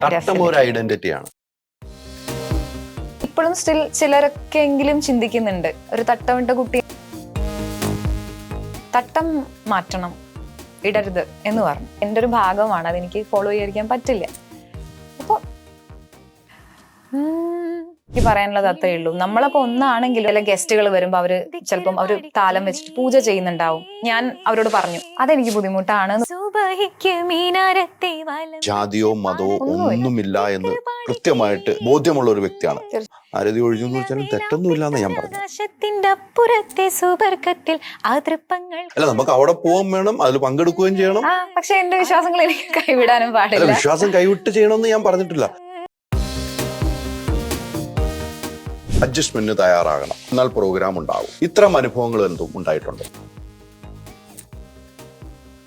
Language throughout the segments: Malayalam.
തട്ടം ഒരു ഐഡന്റിറ്റിയാണ്. ഇപ്പോഴും സ്റ്റിൽ ചിലരൊക്കെ എങ്കിലും ചിന്തിക്കുന്നുണ്ട്, ഒരു തട്ടമിട്ട കുട്ടി തട്ടം മാറ്റണം, ഇടരുത് എന്ന് പറഞ്ഞു. എൻ്റെ ഒരു ഭാഗമാണ്, അതെനിക്ക് ഫോളോ ചെയ്യാതിരിക്കാൻ പറ്റില്ല. അപ്പൊ എനിക്ക് പറയാനുള്ളത് അത്രേ ഉള്ളൂ. നമ്മളൊക്കെ ഒന്നാണെങ്കിലും ചില ഗസ്റ്റുകൾ വരുമ്പോ അവര് ചിലപ്പം അവര് താലം വെച്ചിട്ട് പൂജ ചെയ്യുന്നുണ്ടാവും. ഞാൻ അവരോട് പറഞ്ഞു അതെനിക്ക് ബുദ്ധിമുട്ടാണ്. ജാതിയോ മതമോ ഒന്നുമില്ല എന്ന് കൃത്യമായിട്ട് ബോധ്യമുള്ള ഒരു വ്യക്തിയാണ്. ആരതി ഒഴിഞ്ഞു എന്ന് വെച്ചാലും തെറ്റൊന്നുമില്ല എന്ന് ഞാൻ പറഞ്ഞു. അല്ല, നമുക്ക് അവിടെ പോകാൻ വേണം, അതിൽ പങ്കെടുക്കുകയും ചെയ്യണം. പക്ഷെ എന്റെ വിശ്വാസങ്ങൾ എനിക്ക് കൈവിടാനും പാടില്ല. വിശ്വാസം കൈവിട്ട് ചെയ്യണമെന്ന് ഞാൻ പറഞ്ഞിട്ടില്ല. അഡ്ജസ്റ്റ്മെന്റിന് തയ്യാറാകണം, എന്നാൽ പ്രോഗ്രാം ഉണ്ടാവും. ഇത്തരം അനുഭവങ്ങൾ എന്തും ഉണ്ടായിട്ടുണ്ട്.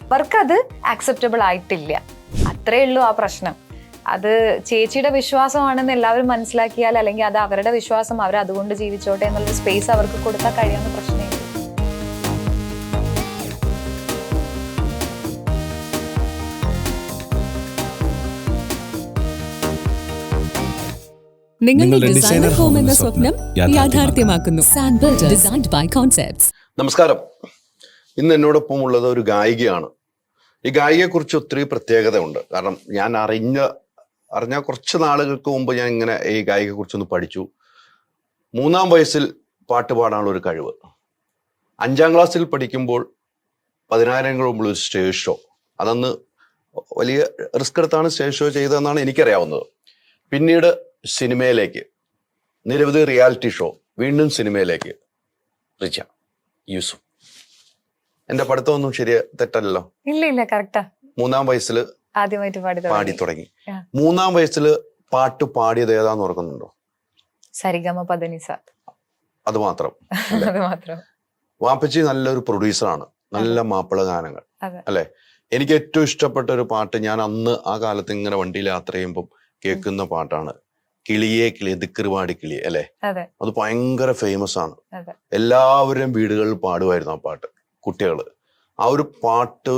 അവർക്കത് ആക്സെപ്റ്റബിൾ ആയിട്ടില്ല, അത്രേ ഉള്ളൂ ആ പ്രശ്നം. അത് ചേച്ചിയുടെ വിശ്വാസമാണെന്ന് എല്ലാവരും മനസ്സിലാക്കിയാൽ, അല്ലെങ്കിൽ അത് അവരുടെ വിശ്വാസം, അവർ അതുകൊണ്ട് ജീവിച്ചോട്ടെ എന്നുള്ളൊരു സ്പേസ് അവർക്ക് കൊടുത്താൽ കഴിയാവുന്ന പ്രശ്നമില്ല. നിങ്ങളുടെ ഡിസൈനർ ഹോം എന്ന സ്വപ്നം യാഥാർത്ഥ്യമാക്കുന്നു. സാൻബിൾഡ്, ഡിസൈൻഡ് ബൈ കോൺസെപ്റ്റ്സ്. നമസ്കാരം. ഇന്ന് എന്നോടൊപ്പം ഉള്ളത് ഒരു ഗായികയാണ്. ഈ ഗായികയെക്കുറിച്ച് ഒത്തിരി പ്രത്യേകത ഉണ്ട്. കാരണം ഞാൻ അറിഞ്ഞ കുറച്ച് നാളുകൾക്ക് മുമ്പ് ഞാൻ ഇങ്ങനെ ഈ ഗായികയെക്കുറിച്ചൊന്ന് പഠിച്ചു. 3-ാം വയസ്സിൽ പാട്ട് പാടാനുള്ള ഒരു കഴിവ്. 5-ാം ക്ലാസ്സിൽ പഠിക്കുമ്പോൾ 10,000 മുമ്പ് ഒരു സ്റ്റേജ് ഷോ, അതന്ന് വലിയ റിസ്ക് എടുത്താണ് സ്റ്റേജ് ഷോ ചെയ്തതെന്നാണ് എനിക്കറിയാവുന്നത്. പിന്നീട് സിനിമയിലേക്ക്, നിരവധി റിയാലിറ്റി ഷോ, വീണ്ടും സിനിമയിലേക്ക്. റിച്ച, യൂസുഫ്. എന്റെ പഠിത്തമൊന്നും തെറ്റല്ലോ? ഇല്ല, കറക്റ്റാ. 3-ാം വയസ്സിൽ ആദ്യമായിട്ട് പാടി തുടങ്ങി. 3-ാം വയസ്സിൽ പാട്ട് പാടിയത് ഏതാന്ന് ഓർക്കുന്നുണ്ടോ? സരിഗമ പദനിസ. അത് മാത്രം. വാപ്പച്ചി നല്ലൊരു പ്രൊഡ്യൂസറാണ്, നല്ല മാപ്പിള ഗാനങ്ങൾ അല്ലെ. എനിക്ക് ഏറ്റവും ഇഷ്ടപ്പെട്ട ഒരു പാട്ട്, ഞാൻ അന്ന് ആ കാലത്ത് ഇങ്ങനെ വണ്ടിയിൽ യാത്ര ചെയ്യുമ്പോൾ കേൾക്കുന്ന പാട്ടാണ് കിളിയെ കിളിയെ, ദിക്കറുപാടി കിളിയെ അല്ലെ. അത് ഭയങ്കര ഫേമസ് ആണ്. എല്ലാവരും വീടുകളിൽ പാടുമായിരുന്നു ആ പാട്ട്, കുട്ടികള്. ആ ഒരു പാട്ട്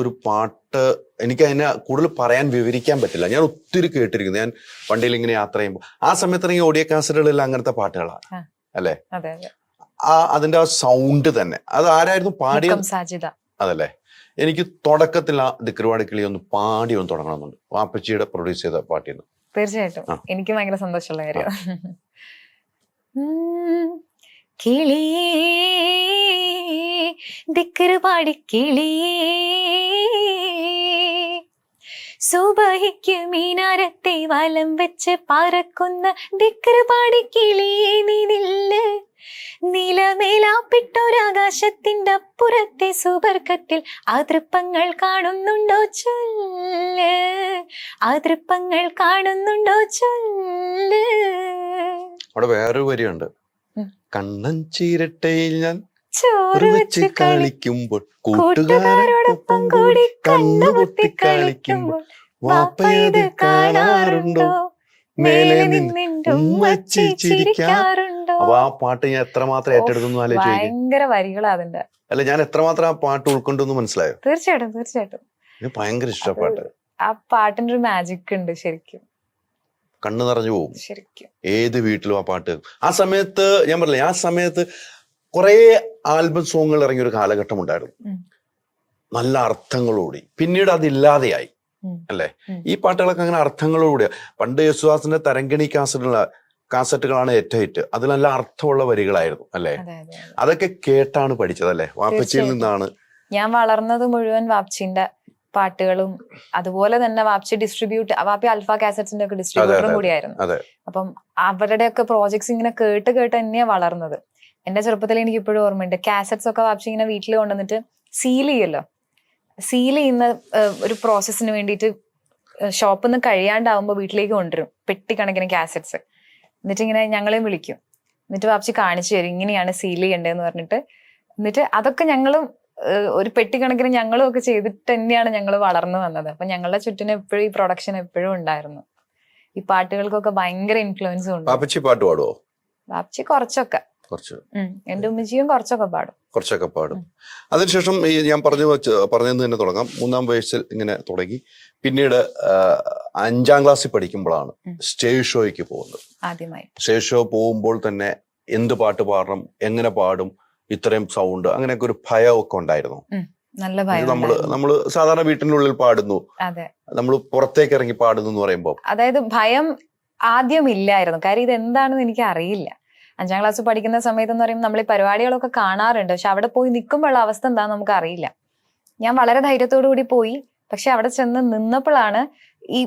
എനിക്ക് അതിനെ കൂടുതൽ വിവരിക്കാൻ പറ്റില്ല. ഞാൻ ഒത്തിരി കേട്ടിരിക്കുന്നു. ഞാൻ വണ്ടിയിൽ ഇങ്ങനെ യാത്ര ചെയ്യുമ്പോൾ ആ സമയത്ത് ഓഡിയോ കാസറ്റുകളെല്ലാം അങ്ങനത്തെ പാട്ടുകളാണ് അല്ലെ. അതിന്റെ ആ സൗണ്ട് തന്നെ, അത് ആരായിരുന്നു പാടിയത്? അതല്ലേ. എനിക്ക് തുടക്കത്തിൽ ആ ദിക്കറുപാടി കിളി ഒന്ന് തുടങ്ങണമെന്നുണ്ട്. വാപ്പച്ചിയുടെ പ്രൊഡ്യൂസ് ചെയ്ത പാട്ടിന്ന്. തീർച്ചയായിട്ടും എനിക്ക് ഭയങ്കര സന്തോഷമുള്ള കാര്യം. കിളിയേ ദിക്കറുപാടി കിളിയേ, സുബഹിക്ക് മീനാരത്തെ വലം വെച്ച് പറക്കുന്ന ദിക്കറുപാടി കിളിയേ, നീ നില്ല്. നിലമേലാപ്പിട്ടൊരാകാശത്തിന്റെ അപ്പുറത്തെ സുബർക്കത്തിൽ ആതൃപ്പങ്ങൾ കാണുന്നുണ്ടോ ചൊല്ല്, ആതൃപ്പങ്ങൾ കാണുന്നുണ്ടോ ചൊല്ല്. അവിടെ വേറൊരു വരിയുണ്ട്. കണ്ണൻ ചീരട്ടയിൽ ഞാൻ ചോറ് വെച്ച് കളിക്കുമ്പോൾ, കൂട്ടുകാരോടൊപ്പം കൂടി കണ്ണുപൊത്തി കളിക്കുമ്പോൾ, വാപ്പയത് കാണാറുണ്ടോ, മേലെ നിന്നിന്റെ ഉമ്മച്ചി ചിരിക്കാറുണ്ടോ. അപ്പൊ ആ പാട്ട് ഞാൻ എത്രമാത്രം ഏറ്റെടുത്തു ആലോചിച്ചു. ഭയങ്കര വരികളാ അതിന്റെ. അല്ല, ഞാൻ എത്രമാത്രം ആ പാട്ട് ഉൾക്കൊണ്ടെന്ന് മനസ്സിലായോ? തീർച്ചയായിട്ടും. ഭയങ്കര ഇഷ്ടപ്പാട്ട്. ആ പാട്ടിന്റെ ഒരു മാജിക് ഉണ്ട് ശരിക്കും. കണ്ണു നിറഞ്ഞു പോകും ശരിക്കും. ഏത് വീട്ടിലും ആ പാട്ട്. ആ സമയത്ത് ഞാൻ പറഞ്ഞില്ലേ, ആ സമയത്ത് കുറെ ആൽബം സോങ്ങുകൾ ഇറങ്ങിയ ഒരു കാലഘട്ടം ഉണ്ടായിരുന്നു, നല്ല അർത്ഥങ്ങളോടി. പിന്നീട് അതില്ലാതെയായി അല്ലെ. ഈ പാട്ടുകളൊക്കെ അങ്ങനെ അർത്ഥങ്ങളോടെ. പണ്ട് യേശുദാസിന്റെ തരംഗിണി കാസറ്റുകളാണ് ഏറ്റവും ഹിറ്റ്. അതിൽ നല്ല അർത്ഥമുള്ള വരികളായിരുന്നു അല്ലെ. അതൊക്കെ കേട്ടാണ് പഠിച്ചത് അല്ലെ, വാപ്പച്ചിയിൽ നിന്നാണ്. ഞാൻ വളർന്നത് മുഴുവൻ വാപ്ചിന്റെ പാട്ടുകളും, അതുപോലെ തന്നെ വാപ്ചി വാപ്പി അൽഫ കാസറ്റ്സിന്റെ ഒക്കെ ഡിസ്ട്രിബ്യൂട്ടറും കൂടിയായിരുന്നു. അപ്പം അവരുടെയൊക്കെ പ്രോജക്ട്സ് ഇങ്ങനെ കേട്ട് തന്നെയാണ് വളർന്നത്. എന്റെ ചെറുപ്പത്തിൽ എനിക്ക് ഇപ്പോഴും ഓർമ്മയുണ്ട്, കാസറ്റ്സ് ഒക്കെ വാപ്ചി ഇങ്ങനെ വീട്ടിൽ കൊണ്ടുവന്നിട്ട് സീൽ ചെയ്യുന്ന ഒരു പ്രോസസ്സിന് വേണ്ടിയിട്ട് ഷോപ്പിൽ നിന്ന് കഴിയാണ്ടാവുമ്പോൾ വീട്ടിലേക്ക് കൊണ്ടുവരും പെട്ടിക്കണക്കിന് കാസറ്റ്സ്. എന്നിട്ട് ഇങ്ങനെ ഞങ്ങളെയും വിളിക്കും, എന്നിട്ട് വാപ്ചി കാണിച്ചു തരും ഇങ്ങനെയാണ് സീൽ ചെയ്യേണ്ടതെന്ന് പറഞ്ഞിട്ട്. എന്നിട്ട് അതൊക്കെ ഞങ്ങളും ഒരു പെട്ടിക്കണക്കിന് ഞങ്ങളും ഒക്കെ ചെയ്തിട്ട് തന്നെയാണ് ഞങ്ങൾ വളർന്നു വന്നത്. അപ്പൊ ഞങ്ങളുടെ ചുറ്റിനും എപ്പോഴും ഈ പ്രൊഡക്ഷൻ എപ്പോഴും ഉണ്ടായിരുന്നു. ഈ പാട്ടുകൾക്കൊക്കെ ഭയങ്കര ഇൻഫ്ലുവൻസും ഉണ്ട്. വാപ്പച്ചി പാട്ട് പാടുവോ? വാപ്ചി കുറച്ചൊക്കെ കുറച്ച് എന്റെ ഉമ്മച്ചിയും കുറച്ചൊക്കെ പാടും. അതിനുശേഷം ഈ ഞാൻ പറഞ്ഞത് തന്നെ തുടങ്ങാം. 3-ാം വയസ്സിൽ ഇങ്ങനെ തുടങ്ങി. പിന്നീട് 5-ാം ക്ലാസ്സിൽ പഠിക്കുമ്പോഴാണ് സ്റ്റേജ് ഷോയ്ക്ക് പോകുന്നത്. ആദ്യമായി സ്റ്റേജ് ഷോ പോകുമ്പോൾ തന്നെ എന്ത് പാട്ട് പാടണം, എങ്ങനെ പാടും, ഇത്രയും സൗണ്ട്, അങ്ങനെയൊക്കെ ഒരു ഭയമൊക്കെ ഉണ്ടായിരുന്നു. നല്ല ഭയം. നമ്മള് സാധാരണ വീട്ടിനുള്ളിൽ പാടുന്നു, നമ്മൾ പുറത്തേക്ക് ഇറങ്ങി പാടുന്നു എന്ന് പറയുമ്പോൾ അതായത് ഭയം ആദ്യം ഇല്ലായിരുന്നു. കാര്യം ഇത് എന്താണെന്ന് എനിക്ക് അറിയില്ല. 5-ാം ക്ലാസ് പഠിക്കുന്ന സമയത്ത് എന്ന് പറയുമ്പോൾ നമ്മൾ ഈ പരിപാടികളൊക്കെ കാണാറുണ്ട്, പക്ഷെ അവിടെ പോയി നിൽക്കുമ്പോഴുള്ള അവസ്ഥ എന്താണെന്ന് നമുക്ക് അറിയില്ല. ഞാൻ വളരെ ധൈര്യത്തോടു കൂടി പോയി. പക്ഷെ അവിടെ ചെന്ന് നിന്നപ്പോഴാണ് ഈ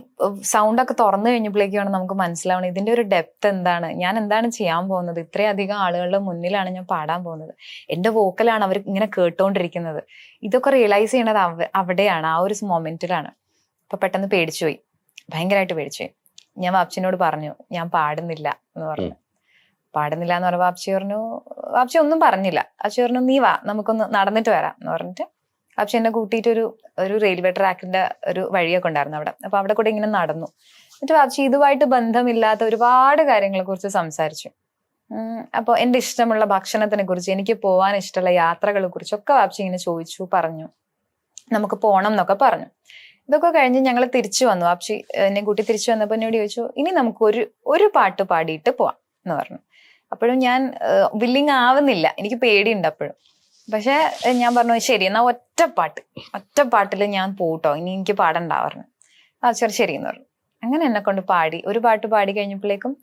സൗണ്ടൊക്കെ തുറന്നു കഴിഞ്ഞപ്പോഴേക്കാണ് നമുക്ക് മനസ്സിലാവണം ഇതിന്റെ ഒരു ഡെപ്ത് എന്താണ്, ഞാൻ എന്താണ് ചെയ്യാൻ പോകുന്നത്, ഇത്രയധികം ആളുകളുടെ മുന്നിലാണ് ഞാൻ പാടാൻ പോകുന്നത്, എന്റെ വോക്കലാണ് അവർ ഇങ്ങനെ കേട്ടോണ്ടിരിക്കുന്നത്. ഇതൊക്കെ റിയലൈസ് ചെയ്യണത് അവിടെയാണ്, ആ ഒരു മൊമെന്റിലാണ്. അപ്പൊ പെട്ടെന്ന് പേടിച്ചുപോയി, ഭയങ്കരമായിട്ട് പേടിച്ചുപോയി. ഞാൻ വാപ്ചിനോട് പറഞ്ഞു ഞാൻ പാടുന്നില്ല എന്ന് പറഞ്ഞു. പാടുന്നില്ല എന്ന് പറഞ്ഞ വാപ്ചി ഒന്നും പറഞ്ഞില്ല. വാപ്ചി പറഞ്ഞു നീ വാ നമുക്കൊന്ന് നടന്നിട്ട് വരാം എന്ന് പറഞ്ഞിട്ട് വാപ്ചി എന്നെ കൂട്ടിയിട്ട് ഒരു റെയിൽവേ ട്രാക്കിന്റെ ഒരു വഴിയൊക്കെ ഉണ്ടായിരുന്നു അവിടെ. അപ്പൊ അവിടെ കൂടെ ഇങ്ങനെ നടന്നു. എന്നിട്ട് വാപ്ചി ഇതുമായിട്ട് ബന്ധമില്ലാത്ത ഒരുപാട് കാര്യങ്ങളെ കുറിച്ച് സംസാരിച്ചു. അപ്പോൾ എന്റെ ഇഷ്ടമുള്ള ഭക്ഷണത്തിനെ കുറിച്ച്, എനിക്ക് പോകാൻ ഇഷ്ടമുള്ള യാത്രകളെ കുറിച്ചൊക്കെ വാപ്ചി ഇങ്ങനെ ചോദിച്ചു, പറഞ്ഞു. നമുക്ക് പോകണം എന്നൊക്കെ പറഞ്ഞു. ഇതൊക്കെ കഴിഞ്ഞ് ഞങ്ങൾ തിരിച്ചു വന്നു. വാപ്ചി എന്നെ കൂട്ടി തിരിച്ചു വന്നപ്പോൾ എന്നോട് ചോദിച്ചു ഇനി നമുക്ക് ഒരു പാട്ട് പാടിയിട്ട് പോവാം എന്ന് പറഞ്ഞു. അപ്പോഴും ഞാൻ വില്ലിങ് ആവുന്നില്ല, എനിക്ക് പേടിയുണ്ട് അപ്പോഴും. പക്ഷെ ഞാൻ പറഞ്ഞു ശരി എന്നാ ഒറ്റ പാട്ടിൽ ഞാൻ പോട്ടോ, ഇനി എനിക്ക് പാടണ്ട പറഞ്ഞു. ശരി എന്ന് പറഞ്ഞു. അങ്ങനെ എന്നെ കൊണ്ട് പാടി. ഒരു പാട്ട് പാടി കഴിഞ്ഞപ്പോഴേക്കും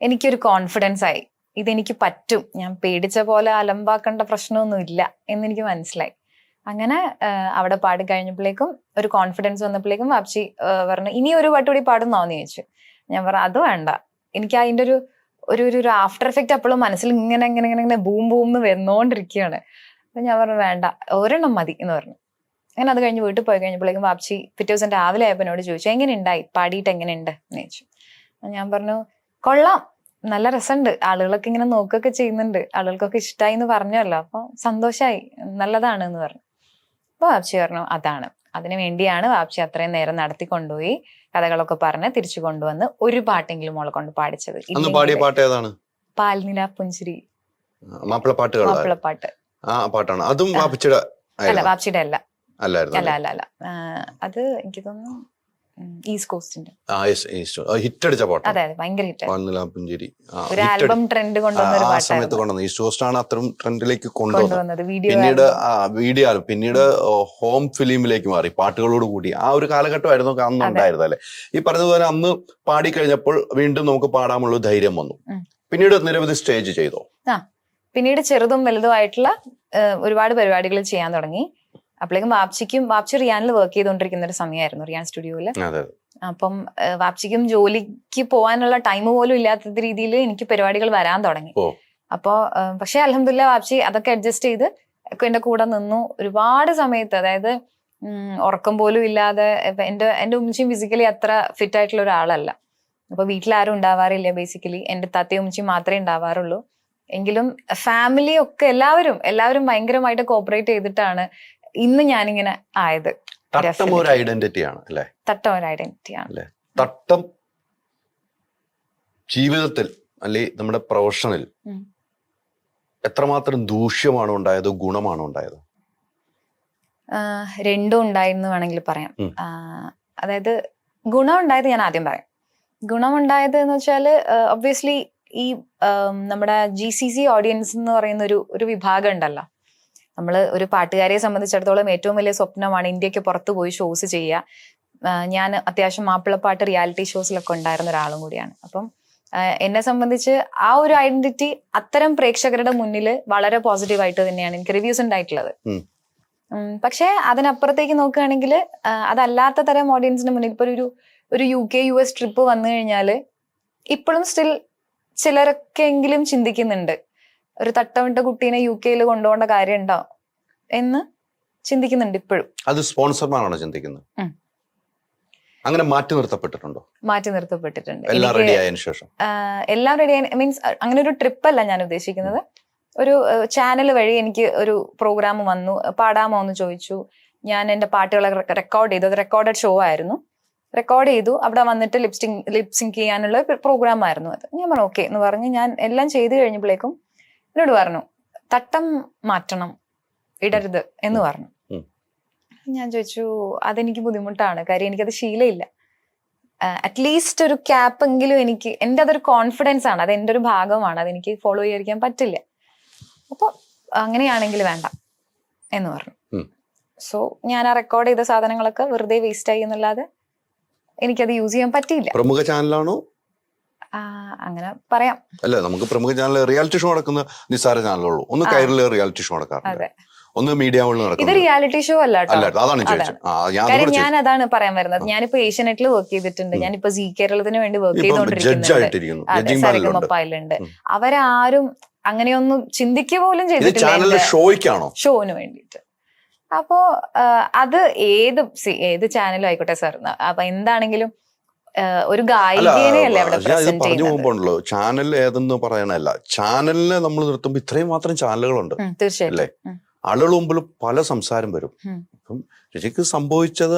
എനിക്കൊരു കോൺഫിഡൻസ് ആയി, ഇതെനിക്ക് പറ്റും, ഞാൻ പേടിച്ച പോലെ അലമ്പാക്കേണ്ട പ്രശ്നമൊന്നും ഇല്ല എന്നെനിക്ക് മനസ്സിലായി. അങ്ങനെ അവിടെ പാടി കഴിഞ്ഞപ്പോഴേക്കും ഒരു കോൺഫിഡൻസ് വന്നപ്പോഴേക്കും വാപ്ചി പറഞ്ഞു ഇനി ഒരു പാട്ട് കൂടി പാടുന്നോന്ന് ചോദിച്ചു. ഞാൻ പറഞ്ഞു അത് വേണ്ട, എനിക്ക് അതിൻ്റെ ഒരു ആഫ്റ്റർ എഫക്റ്റ് അപ്പോഴും മനസ്സിൽ ഇങ്ങനെ ബൂം എന്ന് വന്നോണ്ടിരിക്കുകയാണ്. അപ്പൊ ഞാൻ പറഞ്ഞു വേണ്ട, ഒരെണ്ണം മതി എന്ന് പറഞ്ഞു. അങ്ങനെ അത് കഴിഞ്ഞ് വീട്ടിൽ പോയി കഴിഞ്ഞപ്പോഴേക്കും വാപ്ചി പിറ്റേ ദിവസം രാവിലെ ആയപ്പോൾ എന്നോട് ചോദിച്ചു എങ്ങനെ ഉണ്ടായി, പാടിയിട്ട് എങ്ങനെയുണ്ട് എന്ന് ചോദിച്ചു. ഞാൻ പറഞ്ഞു കൊള്ളാം, നല്ല രസമുണ്ട്, ആളുകളൊക്കെ ഇങ്ങനെ നോക്കുകയൊക്കെ ചെയ്യുന്നുണ്ട്, ആളുകൾക്കൊക്കെ ഇഷ്ടമായി എന്ന് പറഞ്ഞല്ലോ, അപ്പൊ സന്തോഷമായി, നല്ലതാണ് എന്ന് പറഞ്ഞു. അപ്പൊ വാപ്ചി പറഞ്ഞു അതാണ്, അതിനു വേണ്ടിയാണ് വാപ്ചി അത്രയും നേരം നടത്തി കൊണ്ടുപോയി കഥകളൊക്കെ പറഞ്ഞ് തിരിച്ചു കൊണ്ടുവന്ന് ഒരു പാട്ടെങ്കിലും മോളെ കൊണ്ട് പാടിച്ചത്. പാൽനില പുഞ്ചിരി മാപ്പിളപ്പാട്ട്. അല്ല വാപ്ചിയുടെ അല്ല, അത് എനിക്ക് തോന്നുന്നു ഈസ്റ്റ് കോസ്റ്റിന്റെ ഹിറ്റടിച്ച പാട്ട്. അതെ ഭയങ്കര ഹിറ്റ്. ഒരു ആൽബം ട്രെൻഡ് കൊണ്ടുവന്ന ഈസ്റ്റ് കോസ്റ്റ് ആണ് അത്തരം ട്രെൻഡിലേക്ക് കൊണ്ടുവന്നത്. പിന്നീട് ഹോം ഫിലിമിലേക്ക് മാറി പാട്ടുകളോട് കൂടി. ആ ഒരു കാലഘട്ടമായിരുന്നു അന്ന് ഉണ്ടായിരുന്നത് അല്ലെ. ഈ പറഞ്ഞതുപോലെ അന്ന് പാടിക്കഴിഞ്ഞപ്പോൾ വീണ്ടും നമുക്ക് പാടാമുള്ള ധൈര്യം വന്നു. പിന്നീട് നിരവധി സ്റ്റേജ് ചെയ്തോ? പിന്നീട് ചെറുതും വലുതുമായിട്ടുള്ള ഒരുപാട് പരിപാടികൾ ചെയ്യാൻ തുടങ്ങി. അപ്പോഴേക്കും വാപ്ചി റിയാനിൽ വർക്ക് ചെയ്തുകൊണ്ടിരിക്കുന്ന ഒരു സമയമായിരുന്നു, റിയാൻ സ്റ്റുഡിയോയില്. അപ്പം വാപ്ചിക്കും ജോലിക്ക് പോകാനുള്ള ടൈം പോലും ഇല്ലാത്ത രീതിയിൽ എനിക്ക് പരിപാടികൾ വരാൻ തുടങ്ങി. അപ്പോ പക്ഷെ അൽഹംദുലില്ലാ വാപ്ചി അതൊക്കെ അഡ്ജസ്റ്റ് ചെയ്ത് എന്റെ കൂടെ നിന്നു ഒരുപാട് സമയത്ത്. അതായത് ഉറക്കം പോലും ഇല്ലാതെ. എന്റെ ഉമ്മച്ചിയും ഫിസിക്കലി അത്ര ഫിറ്റ് ആയിട്ടുള്ള ഒരാളല്ല. അപ്പൊ വീട്ടിലാരും ഉണ്ടാവാറില്ല. ബേസിക്കലി എന്റെ താത്തയും ഉമ്മച്ചിയും മാത്രമേ ഉണ്ടാവാറുള്ളൂ. എങ്കിലും ഫാമിലി ഒക്കെ എല്ലാവരും ഭയങ്കരമായിട്ട് കോപ്പറേറ്റ് ചെയ്തിട്ടാണ് ഇന്ന് ഞാനിങ്ങനെ ആയത്. തട്ടം ഒരു ഐഡന്റിറ്റിയാണ് അല്ലേ? തട്ടം ഒരു ഐഡന്റിറ്റിയാണ്. തട്ടം ജീവിതത്തിൽ അല്ലെ നമ്മുടെ പ്രൊഫഷനിൽ എത്രമാത്രം ദൂഷ്യമാണോ ഉണ്ടായത്, ഗുണമാണോ ഉണ്ടായത്? രണ്ടും ഉണ്ടായെന്ന് വേണമെങ്കിൽ പറയാം. അതായത് ഗുണം ഉണ്ടായത് ഞാൻ ആദ്യം പറയാം. ഗുണമുണ്ടായത് എന്ന് വെച്ചാൽ ഒബ്വിയസ്ലി ഈ നമ്മുടെ GCC ഓഡിയൻസ് എന്ന് പറയുന്ന ഒരു വിഭാഗം ഉണ്ടല്ലോ. നമ്മൾ ഒരു പാട്ടുകാരിയെ സംബന്ധിച്ചിടത്തോളം ഏറ്റവും വലിയ സ്വപ്നമാണ് ഇന്ത്യക്ക് പുറത്തു പോയി ഷോസ് ചെയ്യുക. ഞാൻ അത്യാവശ്യം മാപ്പിളപ്പാട്ട് റിയാലിറ്റി ഷോസിലൊക്കെ ഉണ്ടായിരുന്ന ഒരാളും കൂടിയാണ്. അപ്പം എന്നെ സംബന്ധിച്ച് ആ ഒരു ഐഡന്റിറ്റി അത്തരം പ്രേക്ഷകരുടെ മുന്നിൽ വളരെ പോസിറ്റീവായിട്ട് തന്നെയാണ് എനിക്ക് റിവ്യൂസ് ഉണ്ടായിട്ടുള്ളത്. പക്ഷെ അതിനപ്പുറത്തേക്ക് നോക്കുകയാണെങ്കിൽ അതല്ലാത്ത തരം ഓഡിയൻസിന് മുന്നിൽ ഇപ്പൊ ഒരു UK US ട്രിപ്പ് വന്നു കഴിഞ്ഞാൽ ഇപ്പോഴും സ്റ്റിൽ ചിലരൊക്കെ എങ്കിലും ചിന്തിക്കുന്നുണ്ട്, ഒരു തട്ടമിട്ട കുട്ടീനെ UK കൊണ്ടുപോകേണ്ട കാര്യമുണ്ടോ എന്ന് ചിന്തിക്കുന്നുണ്ട് ഇപ്പോഴും. അത് സ്പോൺസർമാരാണോ ചിന്തിക്കുന്നത്? അങ്ങനെ മാറ്റി നിർത്തപ്പെട്ടിട്ടുണ്ടോ? മാറ്റി നിർത്തപ്പെട്ടിട്ടുണ്ട്. എല്ലാം റെഡി ആയതിനു ശേഷം എല്ലാം റെഡി ആയ മീൻസ് അങ്ങനെ ഒരു ട്രിപ്പല്ല ഞാൻ ഉദ്ദേശിക്കുന്നത്. ഒരു ചാനൽ വഴി എനിക്ക് ഒരു പ്രോഗ്രാം വന്നു, പാടാമോ എന്ന് ചോദിച്ചു. ഞാൻ എന്റെ പാട്ടുകളൊക്കെ റെക്കോർഡ് ചെയ്തു. അത് റെക്കോർഡഡ് ഷോ ആയിരുന്നു. റെക്കോർഡ് ചെയ്തു. അവിടെ വന്നിട്ട് ലിപ്സിങ് ചെയ്യാനുള്ള പ്രോഗ്രാം ആയിരുന്നു അത്. ഞാൻ പറഞ്ഞു ഓക്കെ എന്ന് പറഞ്ഞ് ഞാൻ എല്ലാം ചെയ്ത് കഴിഞ്ഞപ്പോഴേക്കും എന്നോട് പറഞ്ഞു തട്ടം മാറ്റണം, ഇടരുത് എന്ന് പറഞ്ഞു. ഞാൻ ചോദിച്ചു അതെനിക്ക് ബുദ്ധിമുട്ടാണ്, കാര്യം എനിക്കത് ശീലമില്ല. അറ്റ്ലീസ്റ്റ് ഒരു ക്യാപ്പ് എങ്കിലും എനിക്ക്, എൻ്റെ അതൊരു കോൺഫിഡൻസ് ആണ്, അത് എൻ്റെ ഒരു ഭാഗമാണ്, അതെനിക്ക് ഫോളോ ചെയ്യാൻ പറ്റില്ല. അപ്പോൾ അങ്ങനെയാണെങ്കിൽ വേണ്ട എന്ന് പറഞ്ഞു. സോ ഞാൻ ആ റെക്കോർഡ് ചെയ്ത സാധനങ്ങളൊക്കെ വെറുതെ വേസ്റ്റ് ആയി എന്നല്ലാതെ എനിക്കത് യൂസ് ചെയ്യാൻ പറ്റിയില്ല. പ്രമുഖ ചാനലാണോ? അങ്ങനെ പറയാം. അല്ല, നമുക്ക് പ്രമുഖ ചാനൽ റിയാലിറ്റി ഷോ നടക്കുന്ന നിസ്സാര ചാനലുള്ളൂ. ഒന്ന് കയറില് റിയാലിറ്റി ഷോ നടക്കാറുണ്ട്, ഒന്ന് മീഡിയ വേൾഡ് നടക്കും. ഇത് റിയാലിറ്റി ഷോ അല്ല. അതാണ് ഞാൻ അതാണ് പറയാൻ വരുന്നത്. ഞാനിപ്പോ ഏഷ്യാനെറ്റിൽ വർക്ക് ചെയ്തിട്ടുണ്ട്, ഞാനിപ്പോ സീ കേരളത്തിന് വേണ്ടി വർക്ക് ചെയ്തോണ്ടിരിക്കുന്നുണ്ട്. അവരാരും അങ്ങനെയൊന്നും ചിന്തിക്കുക പോലും ചെയ്തിട്ടില്ല ഷോന് വേണ്ടിയിട്ട്. അപ്പോ അത് ഏത് ചാനലും ആയിക്കോട്ടെ സാർ, അപ്പൊ എന്താണെങ്കിലും ഒരു ഗായികനെയല്ലേ അവിടെ പ്രസന്റ് ചെയ്യുന്നത്. ചാനൽ ഏതെന്ന് പറയാനല്ല, ചാനലിനെ നമ്മൾ നിർത്തുമ്പോൾ ഇത്രയും മാത്രം ചാനലുകളുണ്ട്. തീർച്ചയായിട്ടും ആളുകൾ മുമ്പിൽ പല സംസാരം വരും. അപ്പം രചിക്ക് സംഭവിച്ചത്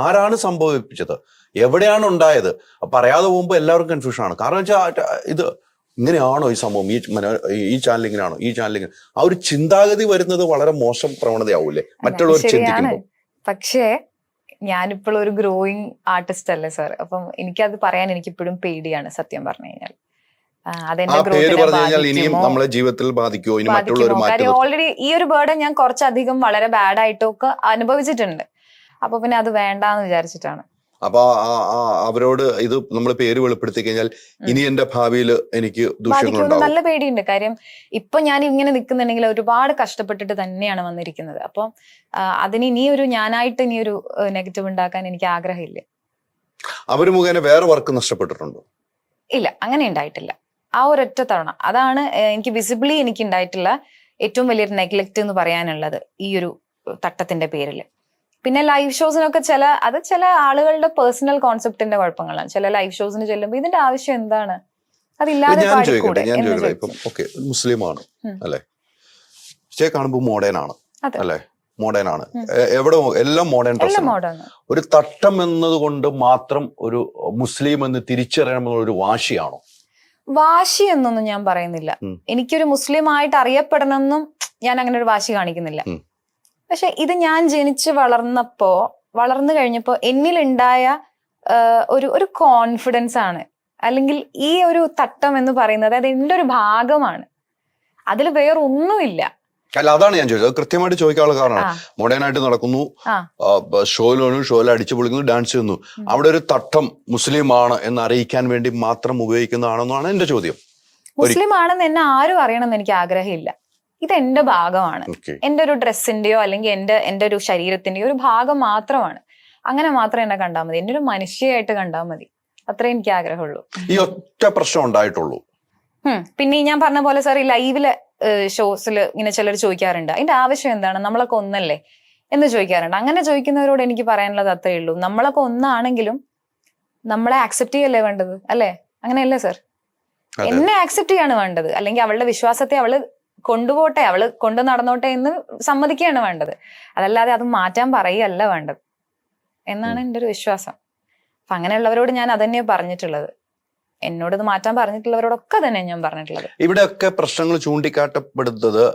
ആരാണ് സംഭവിപ്പിച്ചത്, എവിടെയാണ് ഉണ്ടായത് പറയാതെ പോകുമ്പോൾ എല്ലാവർക്കും കൺഫ്യൂഷൻ ആണ്. കാരണം വെച്ചാൽ ഇത് ഇങ്ങനെയാണോ ഈ സംഭവം, ഈ ചാനൽ ഇങ്ങനെയാണോ, ഈ ചാനൽ ഇങ്ങനെ, ആ ഒരു ചിന്താഗതി വരുന്നത് വളരെ മോശം പ്രവണതയാവൂലേ മറ്റുള്ളവർ ചിന്തിക്കുമ്പോൾ. പക്ഷേ ഞാനിപ്പോൾ ഒരു ഗ്രോയിങ് ആർട്ടിസ്റ്റ് അല്ലേ സാർ, അപ്പം എനിക്കത് പറയാൻ എനിക്കിപ്പോഴും പേടിയാണ് സത്യം പറഞ്ഞു കഴിഞ്ഞാൽ. ഓൾറെഡി ഈ ഒരു ബേർഡൻ ഞാൻ കുറച്ചധികം വളരെ ബാഡ് ആയിട്ടൊക്കെ അനുഭവിച്ചിട്ടുണ്ട്. അപ്പൊ പിന്നെ അത് വേണ്ടാന്ന് വിചാരിച്ചിട്ടാണ്. അപ്പൊ അവരോട് ഇത് നമ്മൾ പേര് വെളിപ്പെടുത്തി കഴിഞ്ഞാൽ ഇനി എന്റെ ഭാവിയിൽ എനിക്ക് ദൂഷ്യങ്ങളുണ്ടാവും. നല്ല പേടിയുണ്ട്. കാര്യം ഇപ്പൊ ഞാൻ ഇങ്ങനെ നിൽക്കുന്നുണ്ടെങ്കിൽ ഒരുപാട് കഷ്ടപ്പെട്ടിട്ട് തന്നെയാണ് വന്നിരിക്കുന്നത്. അപ്പൊ അതിന് ഇനിയൊരു ഞാനായിട്ട് ഇനിയൊരു നെഗറ്റീവ് ഉണ്ടാക്കാൻ എനിക്ക് ആഗ്രഹമില്ല. അവര് മുഖേന വേറെ വർക്ക് നഷ്ടപ്പെട്ടിട്ടുണ്ടോ? ഇല്ല, അങ്ങനെ ഉണ്ടായിട്ടില്ല. ആ ഒരൊറ്റ തവണ, അതാണ് എനിക്ക് വിസിബിളി എനിക്ക് ഉണ്ടായിട്ടുള്ള ഏറ്റവും വലിയൊരു നെഗ്ലക്ട് എന്ന് പറയാനുള്ളത് ഈ ഒരു തട്ടത്തിന്റെ പേരിൽ. പിന്നെ ലൈവ് ഷോസിനൊക്കെ ചില ആളുകളുടെ പേഴ്സണൽ കോൺസെപ്റ്റിന്റെ കുഴപ്പങ്ങളാണ്. ചില ലൈവ് ഷോസിന് ചെല്ലുമ്പോൾ ഇതിന്റെ ആവശ്യം എന്താണ്, അതില്ലാതെ മുസ്ലിമാണ് അല്ലെ, കാണുമ്പോൾ മോഡേൺ ആണ് അല്ലെ, മോഡേൺ ആണ്, എവിടെ എല്ലാം മോഡേൺ ഡ്രസ്സാണ്. ഒരു തട്ടം എന്നതുകൊണ്ട് മാത്രം ഒരു മുസ്ലിം എന്ന് തിരിച്ചറിയണമെന്നുള്ള ഒരു വാശിയാണോ? വാശി എന്നൊന്നും ഞാൻ പറയുന്നില്ല. എനിക്കൊരു മുസ്ലിം ആയിട്ട് അറിയപ്പെടണമെന്നും ഞാൻ അങ്ങനെ ഒരു വാശി കാണിക്കുന്നില്ല. പക്ഷെ ഇത് ഞാൻ ജനിച്ച് വളർന്നു കഴിഞ്ഞപ്പോ എന്നിലുണ്ടായ ഒരു കോൺഫിഡൻസ് ആണ്. അല്ലെങ്കിൽ ഈ ഒരു തട്ടം എന്ന് പറയുന്നത് അത് എൻ്റെ ഒരു ഭാഗമാണ്, അതിൽ വേറൊന്നുമില്ല. അല്ല, അതാണ് ഞാൻ ചോദിച്ചത്. കൃത്യമായിട്ട് ചോദിക്കാനുള്ള കാരണമാണ്, മോഡേൺ ആയിട്ട് നടക്കുന്നു, ഷോയിൽ അടിച്ചു പൊളിക്കുന്നു, ഡാൻസ് ചെയ്യുന്നു, അവിടെ ഒരു തട്ടം മുസ്ലിമാണ് എന്ന് അറിയിക്കാൻ വേണ്ടി മാത്രം ഉപയോഗിക്കുന്നതാണെന്നാണ് എന്റെ ചോദ്യം. മുസ്ലിം ആണെന്ന് എന്നെ ആരും അറിയണമെന്ന് എനിക്ക് ആഗ്രഹമില്ല. ഇത് എന്റെ ഭാഗമാണ്, എന്റെ ഒരു ഡ്രസ്സിന്റെയോ അല്ലെങ്കിൽ എന്റെ ഒരു ശരീരത്തിന്റെയോ ഒരു ഭാഗം മാത്രമാണ്. അങ്ങനെ മാത്രം എന്നെ കണ്ടാൽ മതി, എന്റെ ഒരു മനുഷ്യയായിട്ട് കണ്ടാൽ മതി, അത്രേ എനിക്ക് ആഗ്രഹമുള്ളൂ. ഈ ഒറ്റ പ്രശ്നം ഉണ്ടായിട്ടുള്ളൂ. പിന്നെ ഞാൻ പറഞ്ഞ പോലെ സാർ, ഈ ലൈവില് ഷോസിൽ ഇങ്ങനെ ചിലർ ചോദിക്കാറുണ്ട്, അതിന്റെ ആവശ്യം എന്താണ്, നമ്മളൊക്കെ ഒന്നല്ലേ എന്ന് ചോദിക്കാറുണ്ട്. അങ്ങനെ ചോദിക്കുന്നവരോട് എനിക്ക് പറയാനുള്ളത് അത്രേ ഉള്ളൂ, നമ്മളൊക്കെ ഒന്നാണെങ്കിലും നമ്മളെ ആക്സെപ്റ്റ് ചെയ്യല്ലേ വേണ്ടത്, അല്ലേ? അങ്ങനെയല്ലേ സാർ? എന്നെ ആക്സെപ്റ്റ് ചെയ്യാണ് വേണ്ടത്, അല്ലെങ്കിൽ അവളുടെ വിശ്വാസത്തെ അവള് കൊണ്ടുപോട്ടെ, അവള് കൊണ്ടു നടന്നോട്ടെ എന്ന് സമ്മതിക്കുകയാണ് വേണ്ടത്, അതല്ലാതെ അത് മാറ്റാൻ പറയുകയല്ല വേണ്ടത് എന്നാണ് എൻ്റെ ഒരു വിശ്വാസം. അപ്പൊ അങ്ങനെയുള്ളവരോട് ഞാൻ അതന്നെയാണ് പറഞ്ഞിട്ടുള്ളത്, എന്നോടത് മാറ്റാൻ പറഞ്ഞിട്ടുള്ളവരോടൊക്കെ തന്നെ ഞാൻ പറഞ്ഞിട്ടുള്ളത്. ഇവിടെയൊക്കെ പ്രശ്നങ്ങൾ ചൂണ്ടിക്കാട്ടപ്പെടുന്നത്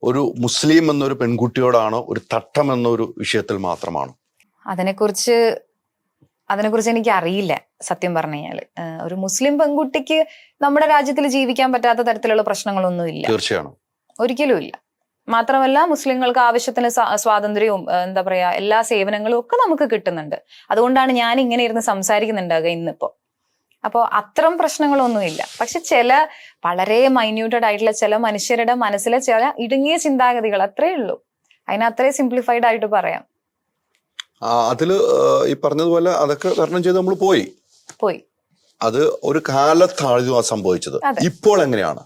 ഒരു മുസ്ലിം എന്നൊരു പെൺകുട്ടിയോടാണോ, ഒരു തട്ടം എന്നൊരു വിഷയത്തിൽ മാത്രമാണോ? അതിനെക്കുറിച്ച് എനിക്ക് അറിയില്ല സത്യം പറഞ്ഞു കഴിഞ്ഞാൽ. ഒരു മുസ്ലിം പെൺകുട്ടിക്ക് നമ്മുടെ രാജ്യത്തിൽ ജീവിക്കാൻ പറ്റാത്ത തരത്തിലുള്ള പ്രശ്നങ്ങളൊന്നും ഇല്ല, തീർച്ചയാണ്, ഒരിക്കലും ഇല്ല. മാത്രമല്ല മുസ്ലിങ്ങൾക്ക് ആവശ്യത്തിന് സ്വാതന്ത്ര്യവും എന്താ പറയാ എല്ലാ സേവനങ്ങളും ഒക്കെ നമുക്ക് കിട്ടുന്നുണ്ട്. അതുകൊണ്ടാണ് ഞാൻ ഇങ്ങനെ ഇരുന്ന് സംസാരിക്കുന്നുണ്ടാകുക ഇന്നിപ്പോ. അപ്പോൾ അത്തരം പ്രശ്നങ്ങളൊന്നുമില്ല. പക്ഷെ ചില വളരെ മൈന്യൂട്ടഡ് ആയിട്ടുള്ള ചില മനുഷ്യരുടെ മനസ്സിലെ ചില ഇടുങ്ങിയ ചിന്താഗതികൾ, അത്രേ ഉള്ളൂ. അതിനത്രേ സിംപ്ലിഫൈഡ് ആയിട്ട് പറയാം. അതില് ഈ പറഞ്ഞതുപോലെ അതൊക്കെ തരണം ചെയ്ത് നമ്മൾ പോയി. അത് ഒരു കാലത്തായിരുന്നു സംഭവിച്ചത്. ഇപ്പോൾ എങ്ങനെയാണ്?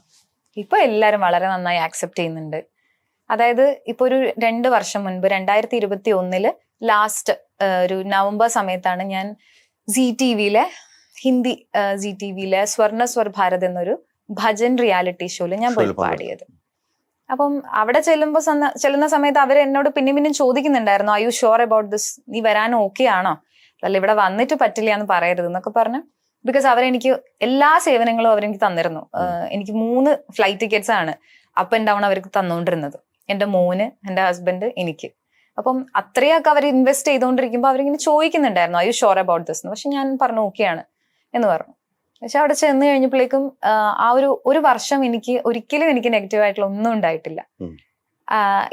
ഇപ്പൊ എല്ലാരും വളരെ നന്നായി ആക്സെപ്റ്റ് ചെയ്യുന്നുണ്ട്. അതായത് ഇപ്പൊ ഒരു 2 വർഷം മുൻപ് 2021 ലാസ്റ്റ് ഒരു നവംബർ സമയത്താണ് ഞാൻ ഹിന്ദി ZTVയിലെ സ്വർണ്ണ സ്വർ ഭാരത് എന്നൊരു ഭജൻ റിയാലിറ്റി ഷോയിൽ ഞാൻ പോയി പാടിയത്. അപ്പം അവിടെ ചെല്ലുന്ന സമയത്ത് അവർ എന്നോട് പിന്നെയും ചോദിക്കുന്നുണ്ടായിരുന്നു, I you sure about this, നീ വരാൻ ഓക്കെ ആണോ, അല്ല ഇവിടെ വന്നിട്ട് പറ്റില്ല എന്ന് പറയരുത് എന്നൊക്കെ പറഞ്ഞു. ബിക്കോസ് അവരെനിക്ക് എല്ലാ സേവനങ്ങളും അവരെനിക്ക് തന്നിരുന്നു. എനിക്ക് 3 ഫ്ലൈറ്റ് ടിക്കറ്റ്സ് ആണ് അപ്പ് ആൻഡ് ഡൗൺ അവർക്ക് തന്നുകൊണ്ടിരുന്നത്. എന്റെ മോന്, എന്റെ ഹസ്ബൻഡ്, എനിക്ക്. അപ്പം അത്രയൊക്കെ അവർ ഇൻവെസ്റ്റ് ചെയ്തുകൊണ്ടിരിക്കുമ്പോൾ അവരിങ്ങനെ ചോദിക്കുന്നുണ്ടായിരുന്നു I you sure about this എന്ന്. പക്ഷെ ഞാൻ പറഞ്ഞു ഓക്കെയാണ് എന്ന് പറഞ്ഞു. പക്ഷെ അവിടെ ചെന്ന് കഴിഞ്ഞപ്പോഴേക്കും ആ ഒരു വർഷം ഒരിക്കലും എനിക്ക് നെഗറ്റീവ് ആയിട്ടുള്ള ഒന്നും ഉണ്ടായിട്ടില്ല.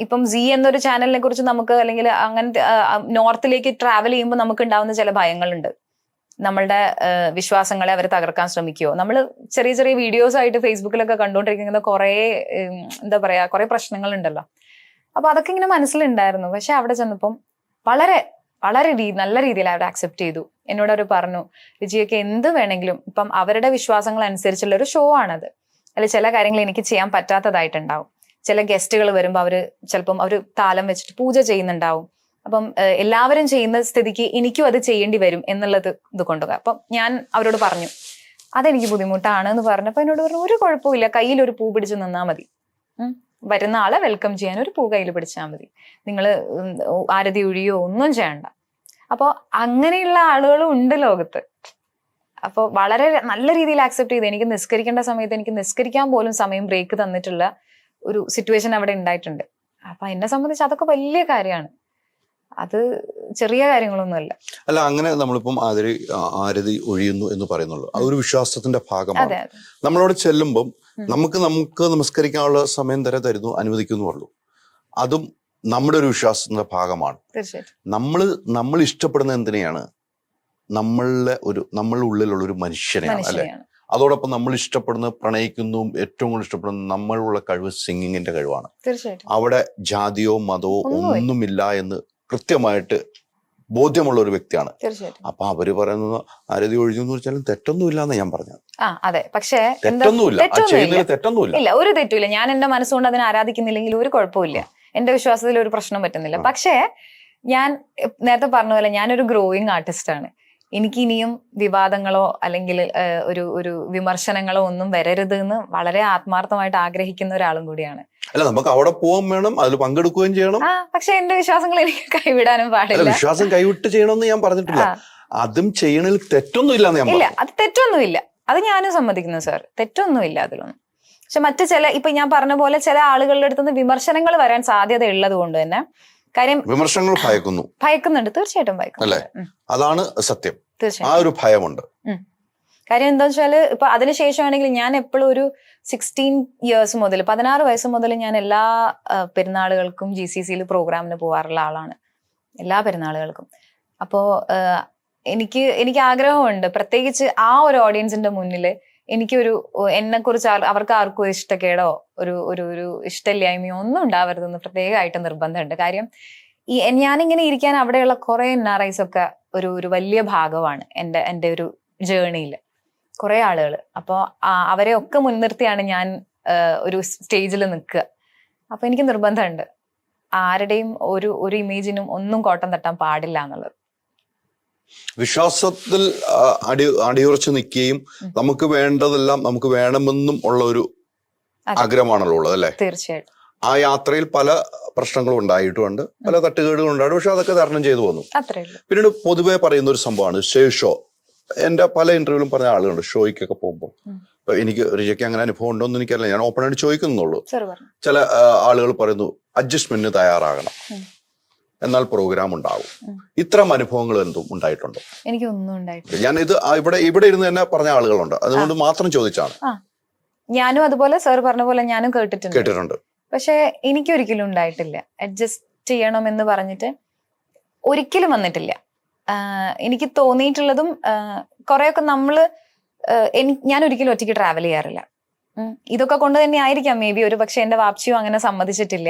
ഇപ്പം സീ എന്നൊരു ചാനലിനെ കുറിച്ച് നമുക്ക്, അല്ലെങ്കിൽ അങ്ങനത്തെ നോർത്തിലേക്ക് ട്രാവൽ ചെയ്യുമ്പോൾ നമുക്ക് ഉണ്ടാവുന്ന ചില ഭയങ്ങളുണ്ട്. നമ്മളുടെ വിശ്വാസങ്ങളെ അവർ തകർക്കാൻ ശ്രമിക്കുമോ? നമ്മൾ ചെറിയ ചെറിയ വീഡിയോസ് ആയിട്ട് ഫേസ്ബുക്കിലൊക്കെ കണ്ടുകൊണ്ടിരിക്കുന്ന കുറെ എന്താ പറയാ കുറെ പ്രശ്നങ്ങളുണ്ടല്ലോ. അപ്പൊ അതൊക്കെ ഇങ്ങനെ മനസ്സിലുണ്ടായിരുന്നു. പക്ഷെ അവിടെ ചെന്നപ്പം വളരെ വളരെ നല്ല രീതിയിൽ അവർ ആക്സെപ്റ്റ് ചെയ്തു. എന്നോട് അവർ പറഞ്ഞു, വിജയൊക്കെ എന്ത് വേണമെങ്കിലും, ഇപ്പം അവരുടെ വിശ്വാസങ്ങൾ അനുസരിച്ചുള്ള ഒരു ഷോ ആണത്. അതിൽ ചില കാര്യങ്ങൾ എനിക്ക് ചെയ്യാൻ പറ്റാത്തതായിട്ടുണ്ടാവും. ചില ഗസ്റ്റുകൾ വരുമ്പോൾ ചിലപ്പം അവർ താലം വെച്ചിട്ട് പൂജ ചെയ്യുന്നുണ്ടാവും. അപ്പം എല്ലാവരും ചെയ്യുന്ന സ്ഥിതിക്ക് എനിക്കും അത് ചെയ്യേണ്ടി വരും എന്നുള്ളത് ഇത് കൊണ്ടുപോകുക. അപ്പം ഞാൻ അവരോട് പറഞ്ഞു അതെനിക്ക് ബുദ്ധിമുട്ടാണ് എന്ന് പറഞ്ഞപ്പോൾ എന്നോട് പറഞ്ഞു ഒരു കുഴപ്പമില്ല, കയ്യിൽ ഒരു പൂ പിടിച്ച് നിന്നാൽ മതി. വരുന്ന ആളെ വെൽക്കം ചെയ്യാൻ ഒരു പൂ കയ്യിൽ പിടിച്ചാൽ മതി, നിങ്ങൾ ആരതി ഒഴിയോ ഒന്നും ചെയ്യണ്ട. അപ്പോൾ അങ്ങനെയുള്ള ആളുകളും ഉണ്ട് ലോകത്ത്. അപ്പോൾ വളരെ നല്ല രീതിയിൽ ആക്സെപ്റ്റ് ചെയ്ത് എനിക്ക് നിസ്കരിക്കേണ്ട സമയത്ത് എനിക്ക് നിസ്കരിക്കാൻ പോലും സമയം ബ്രേക്ക് തന്നിട്ടുള്ള ഒരു സിറ്റുവേഷൻ അവിടെ ഉണ്ടായിട്ടുണ്ട്. അപ്പൊ എന്നെ സംബന്ധിച്ച് അതൊക്കെ വലിയ കാര്യമാണ്. അത് ചെറിയ കാര്യങ്ങളൊന്നുമല്ല. അല്ല, അങ്ങനെ നമ്മളിപ്പം ആരതി ഒഴിയുന്നു എന്ന് പറയുന്നുള്ളൂ, അതൊരു വിശ്വാസത്തിന്റെ ഭാഗമാണ്. നമ്മളോട് ചെല്ലുമ്പം നമുക്ക് നമസ്കരിക്കാനുള്ള സമയം തരുന്നു, അനുവദിക്കുന്നുള്ളൂ. അതും നമ്മുടെ ഒരു വിശ്വാസത്തിന്റെ ഭാഗമാണ്. നമ്മൾ ഇഷ്ടപ്പെടുന്ന എന്തിനെയാണ്? നമ്മളുടെ ഉള്ളിലുള്ള ഒരു മനുഷ്യനെയാണ്, അല്ലെ? അതോടൊപ്പം നമ്മൾ പ്രണയിക്കുന്നതും ഏറ്റവും കൂടുതൽ ഇഷ്ടപ്പെടുന്ന നമ്മളുള്ള കഴിവ് സിംഗിങ്ങിന്റെ കഴിവാണ്. അവിടെ ജാതിയോ മതമോ ഒന്നുമില്ല എന്ന് കൃത്യമായിട്ട് ബോധ്യമുള്ള ഒരു വ്യക്തിയാണ്. അപ്പൊ അവര് പറയുന്നത് ആരതി ഒഴിഞ്ഞു എന്ന് വെച്ചാലും തെറ്റൊന്നുമില്ല എന്ന് ഞാൻ പറഞ്ഞത്. അതെ, പക്ഷേ തെറ്റൊന്നുമില്ല, ഒരു തെറ്റുമില്ല. ഞാൻ എന്റെ മനസ്സുകൊണ്ട് അതിനെ ആരാധിക്കുന്നില്ലെങ്കിൽ ഒരു കുഴപ്പമില്ല, എന്റെ വിശ്വാസത്തിൽ ഒരു പ്രശ്നം പറ്റുന്നില്ല. പക്ഷേ ഞാൻ നേരത്തെ പറഞ്ഞ പോലെ ഞാനൊരു ഗ്രോയിങ് ആർട്ടിസ്റ്റ് ആണ്. എനിക്ക് ഇനിയും വിവാദങ്ങളോ അല്ലെങ്കിൽ ഒരു വിമർശനങ്ങളോ ഒന്നും വരരുത് എന്ന് വളരെ ആത്മാർത്ഥമായിട്ട് ആഗ്രഹിക്കുന്ന ഒരാളും കൂടിയാണ്. അല്ല, നമുക്ക് അവിടെ പോകാൻ വേണം, അതിൽ പങ്കെടുക്കുകയും ചെയ്യണം. പക്ഷെ എന്റെ വിശ്വാസങ്ങൾ എനിക്ക് കൈവിടാനും പാടില്ല. വിശ്വാസം കൈവിട്ട് ചെയ്യണമെന്ന് ഞാൻ പറഞ്ഞിട്ടില്ല. അതും ചെയ്യണതിൽ തെറ്റൊന്നുമില്ല. ഇല്ല, അത് തെറ്റൊന്നുമില്ല, അത് ഞാനും സമ്മതിക്കുന്നു സാർ, തെറ്റൊന്നുമില്ല അതിലൊന്നും. പക്ഷെ മറ്റു ഇപ്പൊ ഞാൻ പറഞ്ഞ പോലെ ചില ആളുകളുടെ അടുത്തുനിന്ന് വിമർശനങ്ങൾ വരാൻ സാധ്യത ഉള്ളത് കൊണ്ട് തന്നെ കാര്യം വിമർശനങ്ങൾ ഭയക്കുന്നുണ്ട്. തീർച്ചയായിട്ടും ഭയക്കുന്നു. അതാണ് സത്യം. ആ ഒരു ഭയമുണ്ട്. കാര്യം എന്താ വെച്ചാല് ഇപ്പൊ അതിനുശേഷമാണെങ്കിൽ ഞാൻ എപ്പോഴും ഒരു 16 വയസ്സ് മുതൽ ഞാൻ എല്ലാ പെരുന്നാളുകൾക്കും GCCയിൽ പ്രോഗ്രാമിന് പോകാറുള്ള ആളാണ്, എല്ലാ പെരുന്നാളുകൾക്കും. അപ്പോ എനിക്ക് ആഗ്രഹമുണ്ട്, പ്രത്യേകിച്ച് ആ ഒരു ഓഡിയൻസിന്റെ മുന്നില് എന്നെ കുറിച്ച് അവർക്ക് ആർക്കും ഇഷ്ടക്കേടോ ഒരു ഇഷ്ടമില്ലായ്മയോ ഒന്നും ഉണ്ടാവരുതെന്ന് പ്രത്യേകമായിട്ട് നിർബന്ധമുണ്ട്. കാര്യം ഞാനിങ്ങനെ ഇരിക്കാൻ അവിടെയുള്ള കുറെ NRIs ഒക്കെ ഒരു വലിയ ഭാഗമാണ് എൻ്റെ ഒരു ജേർണിയിൽ, കുറെ ആളുകൾ. അപ്പോൾ അവരെ ഒക്കെ മുൻനിർത്തിയാണ് ഞാൻ ഒരു സ്റ്റേജിൽ നിൽക്കുക. അപ്പൊ എനിക്ക് നിർബന്ധമുണ്ട് ആരുടെയും ഒരു ഇമേജിനും ഒന്നും കോട്ടം തട്ടാൻ പാടില്ല എന്നുള്ളത്. വിശ്വാസത്തിൽ അടിയുറച്ചു നിൽക്കുകയും നമുക്ക് വേണ്ടതെല്ലാം നമുക്ക് വേണമെന്നും ഉള്ള ഒരു ആഗ്രഹമാണല്ലോ ഉള്ളത്, അല്ലെ? തീർച്ചയായിട്ടും. ആ യാത്രയിൽ പല പ്രശ്നങ്ങളും ഉണ്ടായിട്ടുമുണ്ട്, പല തട്ടുകേടുകളും ഉണ്ടായിട്ട്, പക്ഷെ അതൊക്കെ തരണം ചെയ്തു വന്നു. പിന്നീട് പൊതുവെ പറയുന്ന ഒരു സംഭവമാണ് സ്റ്റേജ് ഷോ. എന്റെ പല ഇന്റർവ്യൂലും പറഞ്ഞ ആളുകളുണ്ട്, ഷോയ്ക്കൊക്കെ പോകുമ്പോൾ ഇപ്പൊ എനിക്ക് റിജയ്ക്ക് അങ്ങനെ അനുഭവം ഉണ്ടോ എന്ന് എനിക്കറിയില്ല, ഞാൻ ഓപ്പൺ ആയിട്ട് ചോദിക്കുന്നുള്ളൂ. ചില ആളുകൾ പറയുന്നു അഡ്ജസ്റ്റ്മെന്റിന് തയ്യാറാകണം, എന്നാൽ പ്രോഗ്രാം ഉണ്ടാവും. ഇത്തരം അനുഭവങ്ങൾ എന്തും ഉണ്ടായിട്ടുണ്ടോ? എനിക്കൊന്നും ഉണ്ടായിട്ടില്ല. ഞാൻ ഇത് ഇവിടെ ഇരുന്ന് തന്നെ പറഞ്ഞ ആളുകളുണ്ട്, അതുകൊണ്ട് മാത്രം ചോദിച്ചാണ്. ഞാനും അതുപോലെ സാർ പറഞ്ഞ പോലെ ഞാനും കേട്ടിട്ടുണ്ട്. പക്ഷെ എനിക്കൊരിക്കലും ഉണ്ടായിട്ടില്ല. അഡ്ജസ്റ്റ് ചെയ്യണമെന്ന് പറഞ്ഞിട്ട് ഒരിക്കലും വന്നിട്ടില്ല. എനിക്ക് തോന്നിയിട്ടുള്ളതും കുറെയൊക്കെ ഞാൻ ഒരിക്കലും ഒറ്റയ്ക്ക് ട്രാവൽ ചെയ്യാറില്ല. ഇതൊക്കെ കൊണ്ട് തന്നെ ആയിരിക്കാം മേ ബി ഒരു പക്ഷെ എന്റെ വാപ്ചിയും അങ്ങനെ സമ്മതിച്ചിട്ടില്ല.